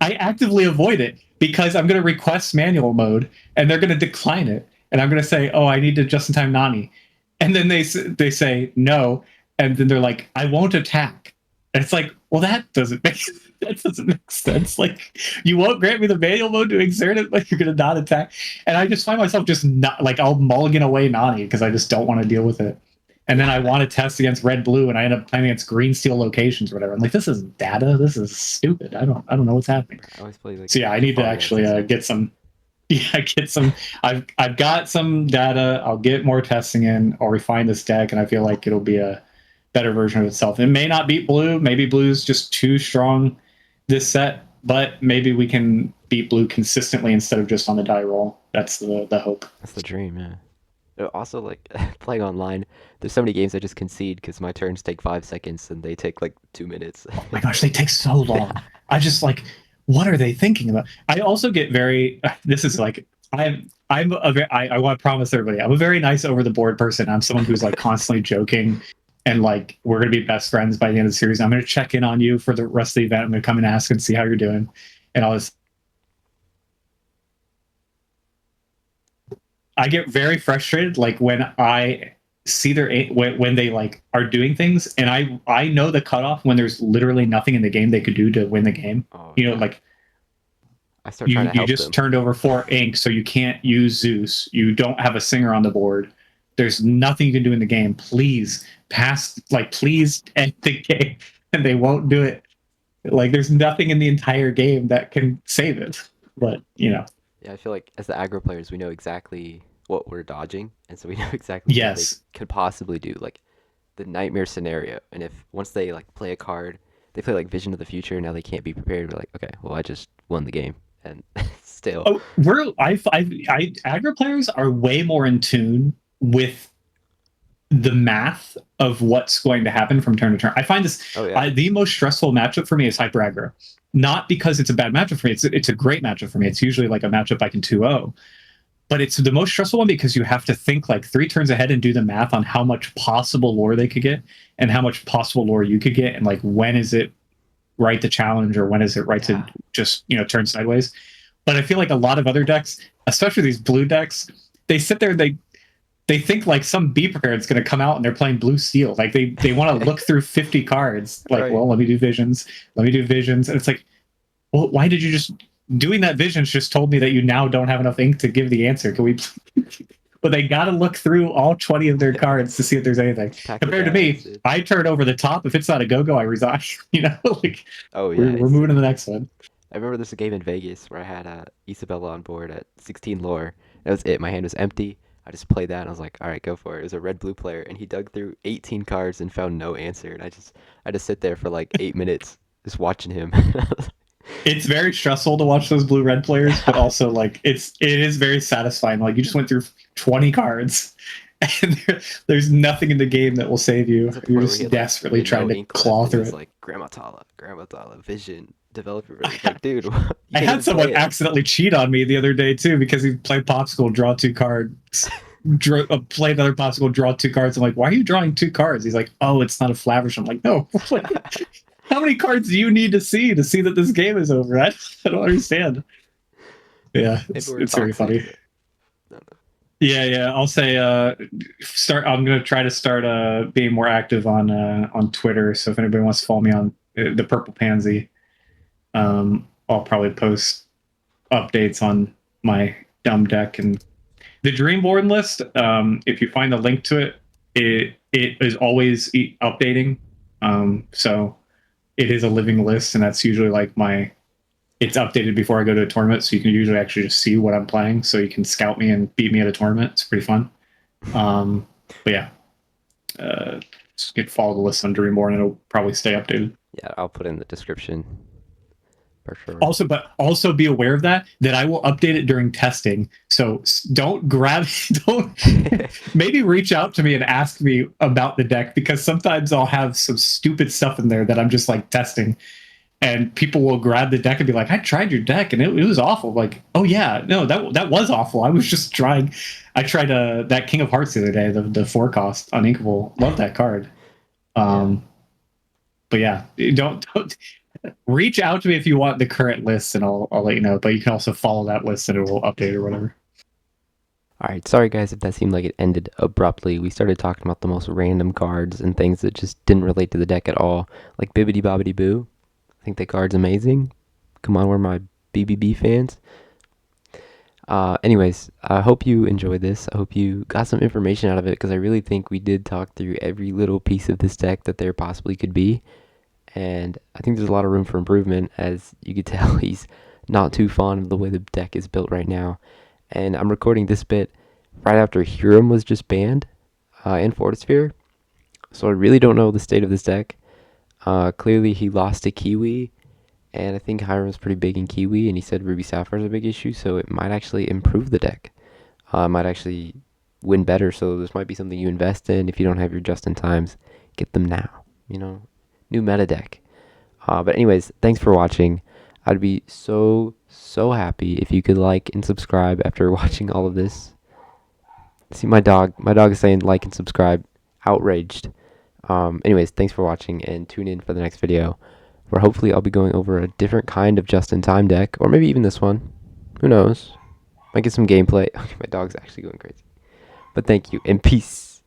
S2: I actively avoid it because I'm going to request manual mode, and they're going to decline it, and I'm going to say, "Oh, I need to just in time Nani," and then they say no, and then they're like, "I won't attack." And it's like, well, that doesn't make sense. Like, you won't grant me the manual mode to exert it, but you're going to not attack. And I just find myself just not, like, I'll mulligan away Nani because I just don't want to deal with it. And then I want to test against red blue, and I end up playing against green steel locations or whatever. I'm like, this is data. This is stupid. I don't know what's happening.
S1: I always play like.
S2: So yeah, I need to actually get some. Yeah, get some. I've got some data. I'll get more testing in. I'll refine this deck, and I feel like it'll be a better version of itself. It may not beat blue. Maybe blue's just too strong this set, but maybe we can beat blue consistently instead of just on the die roll. That's the hope.
S1: That's the dream, yeah. Also, like, playing online, there's so many games I just concede because my turns take 5 seconds and they take like 2 minutes.
S2: Oh my gosh, they take so long. I just, like, what are they thinking about? I also get very. This is like, I want to promise everybody, I'm a very nice over the board person. I'm someone who's like constantly joking, and like, we're gonna be best friends by the end of the series. I'm gonna check in on you for the rest of the event. I'm gonna come and ask and see how you're doing, and all this. I get very frustrated, like, when I see when they like are doing things, and I know the cutoff when there's literally nothing in the game they could do to win the game.
S1: Oh,
S2: You know,
S1: yeah.
S2: like,
S1: I start trying to
S2: you
S1: help
S2: just
S1: them.
S2: turned over 4 ink, so you can't use Zeus. You don't have a singer on the board. There's nothing you can do in the game. Please please end the game, and they won't do it. Like, there's nothing in the entire game that can save it. But
S1: Yeah, I feel like as the aggro players, we know exactly what we're dodging, and so we know exactly what they
S2: yes,
S1: could possibly do, like the nightmare scenario. And if once they like play a card, they play like Vision of the Future, now they can't be prepared. We're like, okay, well, I just won the game, and still,
S2: oh, aggro players are way more in tune with the math of what's going to happen from turn to turn. I find this
S1: oh yeah,
S2: the most stressful matchup for me is hyper aggro. Not because it's a bad matchup for me. It's a great matchup for me. It's usually like a matchup I can 2-0. but it's the most stressful one because you have to think like 3 turns ahead and do the math on how much possible lore they could get and how much possible lore you could get, and like when is it right to challenge or when is it right to just turn sideways. But I feel like a lot of other decks, especially these blue decks, they sit there, they think like some B prepared is going to come out and they're playing blue steel. Like they want to look through 50 cards. Like,
S1: Right.
S2: well, let me do visions. Let me do visions. And it's like, well, why did you just doing that visions just told me that you now don't have enough ink to give the answer. Can we but they got to look through all 20 of their cards to see if there's anything. Compared to me, I turn over the top. If it's not a go-go, I resign. Like,
S1: Oh yeah,
S2: we're moving to the next one.
S1: I remember this game in Vegas where I had Isabella on board at 16 lore. That was it. My hand was empty. I just played that and I was like, all right, go for it. It was a red blue player, and he dug through 18 cards and found no answer. And I just sit there for like 8 minutes just watching him.
S2: It's very stressful to watch those blue red players, but also like it is very satisfying. Like you just went through 20 cards, and there's nothing in the game that will save you. You're just desperately trying to claw through it.
S1: Like Grandma Tala, Vision, Developer. Like, dude,
S2: I had someone accidentally cheat on me the other day too because he played Popsicle, draw 2 cards, play another Popsicle, draw 2 cards. I'm like, why are you drawing 2 cards? He's like, oh, it's not a Flavish. I'm like, no. How many cards do you need to see that this game is over? I don't understand. Yeah, it's very funny. Yeah. I'll say I'm gonna try to start being more active on Twitter. So if anybody wants to follow me on the Purple Pansy, I'll probably post updates on my dumb deck and the Dreamborn list. If you find the link to it, it is always updating. So it is a living list, and that's usually like it's updated before I go to a tournament, so you can usually actually just see what I'm playing, so you can scout me and beat me at a tournament. It's pretty fun. But yeah, just follow the list on Dreamborn, and it'll probably stay updated.
S1: Yeah, I'll put in the description for sure.
S2: Also be aware of that I will update it during testing. So don't maybe reach out to me and ask me about the deck, because sometimes I'll have some stupid stuff in there that I'm just like testing, and people will grab the deck and be like, I tried your deck and it was awful. I'm like, oh yeah, no, that was awful. I was just trying. I tried that King of Hearts the other day, the 4 cost Uninkable. Love that card. But yeah, don't reach out to me if you want the current list, and I'll let you know. But you can also follow that list and it will update or whatever.
S1: All right, sorry guys if that seemed like it ended abruptly. We started talking about the most random cards and things that just didn't relate to the deck at all, like Bibbidi Bobbidi Boo. I think that card's amazing. Come on, we're my BBB fans. Anyways, I hope you enjoyed this. I hope you got some information out of it, because I really think we did talk through every little piece of this deck that there possibly could be. And I think there's a lot of room for improvement. As you could tell, he's not too fond of the way the deck is built right now. And I'm recording this bit right after Huron was just banned in Fortisphere. So I really don't know the state of this deck. Clearly he lost to Kiwi, and I think Hiram's pretty big in Kiwi, and he said Ruby Sapphire is a big issue, so it might actually improve the deck. It might actually win better, so this might be something you invest in. If you don't have your just-in-times, get them now. New meta deck. But anyways, thanks for watching. I'd be so happy if you could like and subscribe after watching all of this. See, my dog is saying like and subscribe. Outraged. Anyways, thanks for watching, and tune in for the next video, where hopefully I'll be going over a different kind of just-in-time deck, or maybe even this one. Who knows? Might get some gameplay. Okay, my dog's actually going crazy. But thank you, and peace.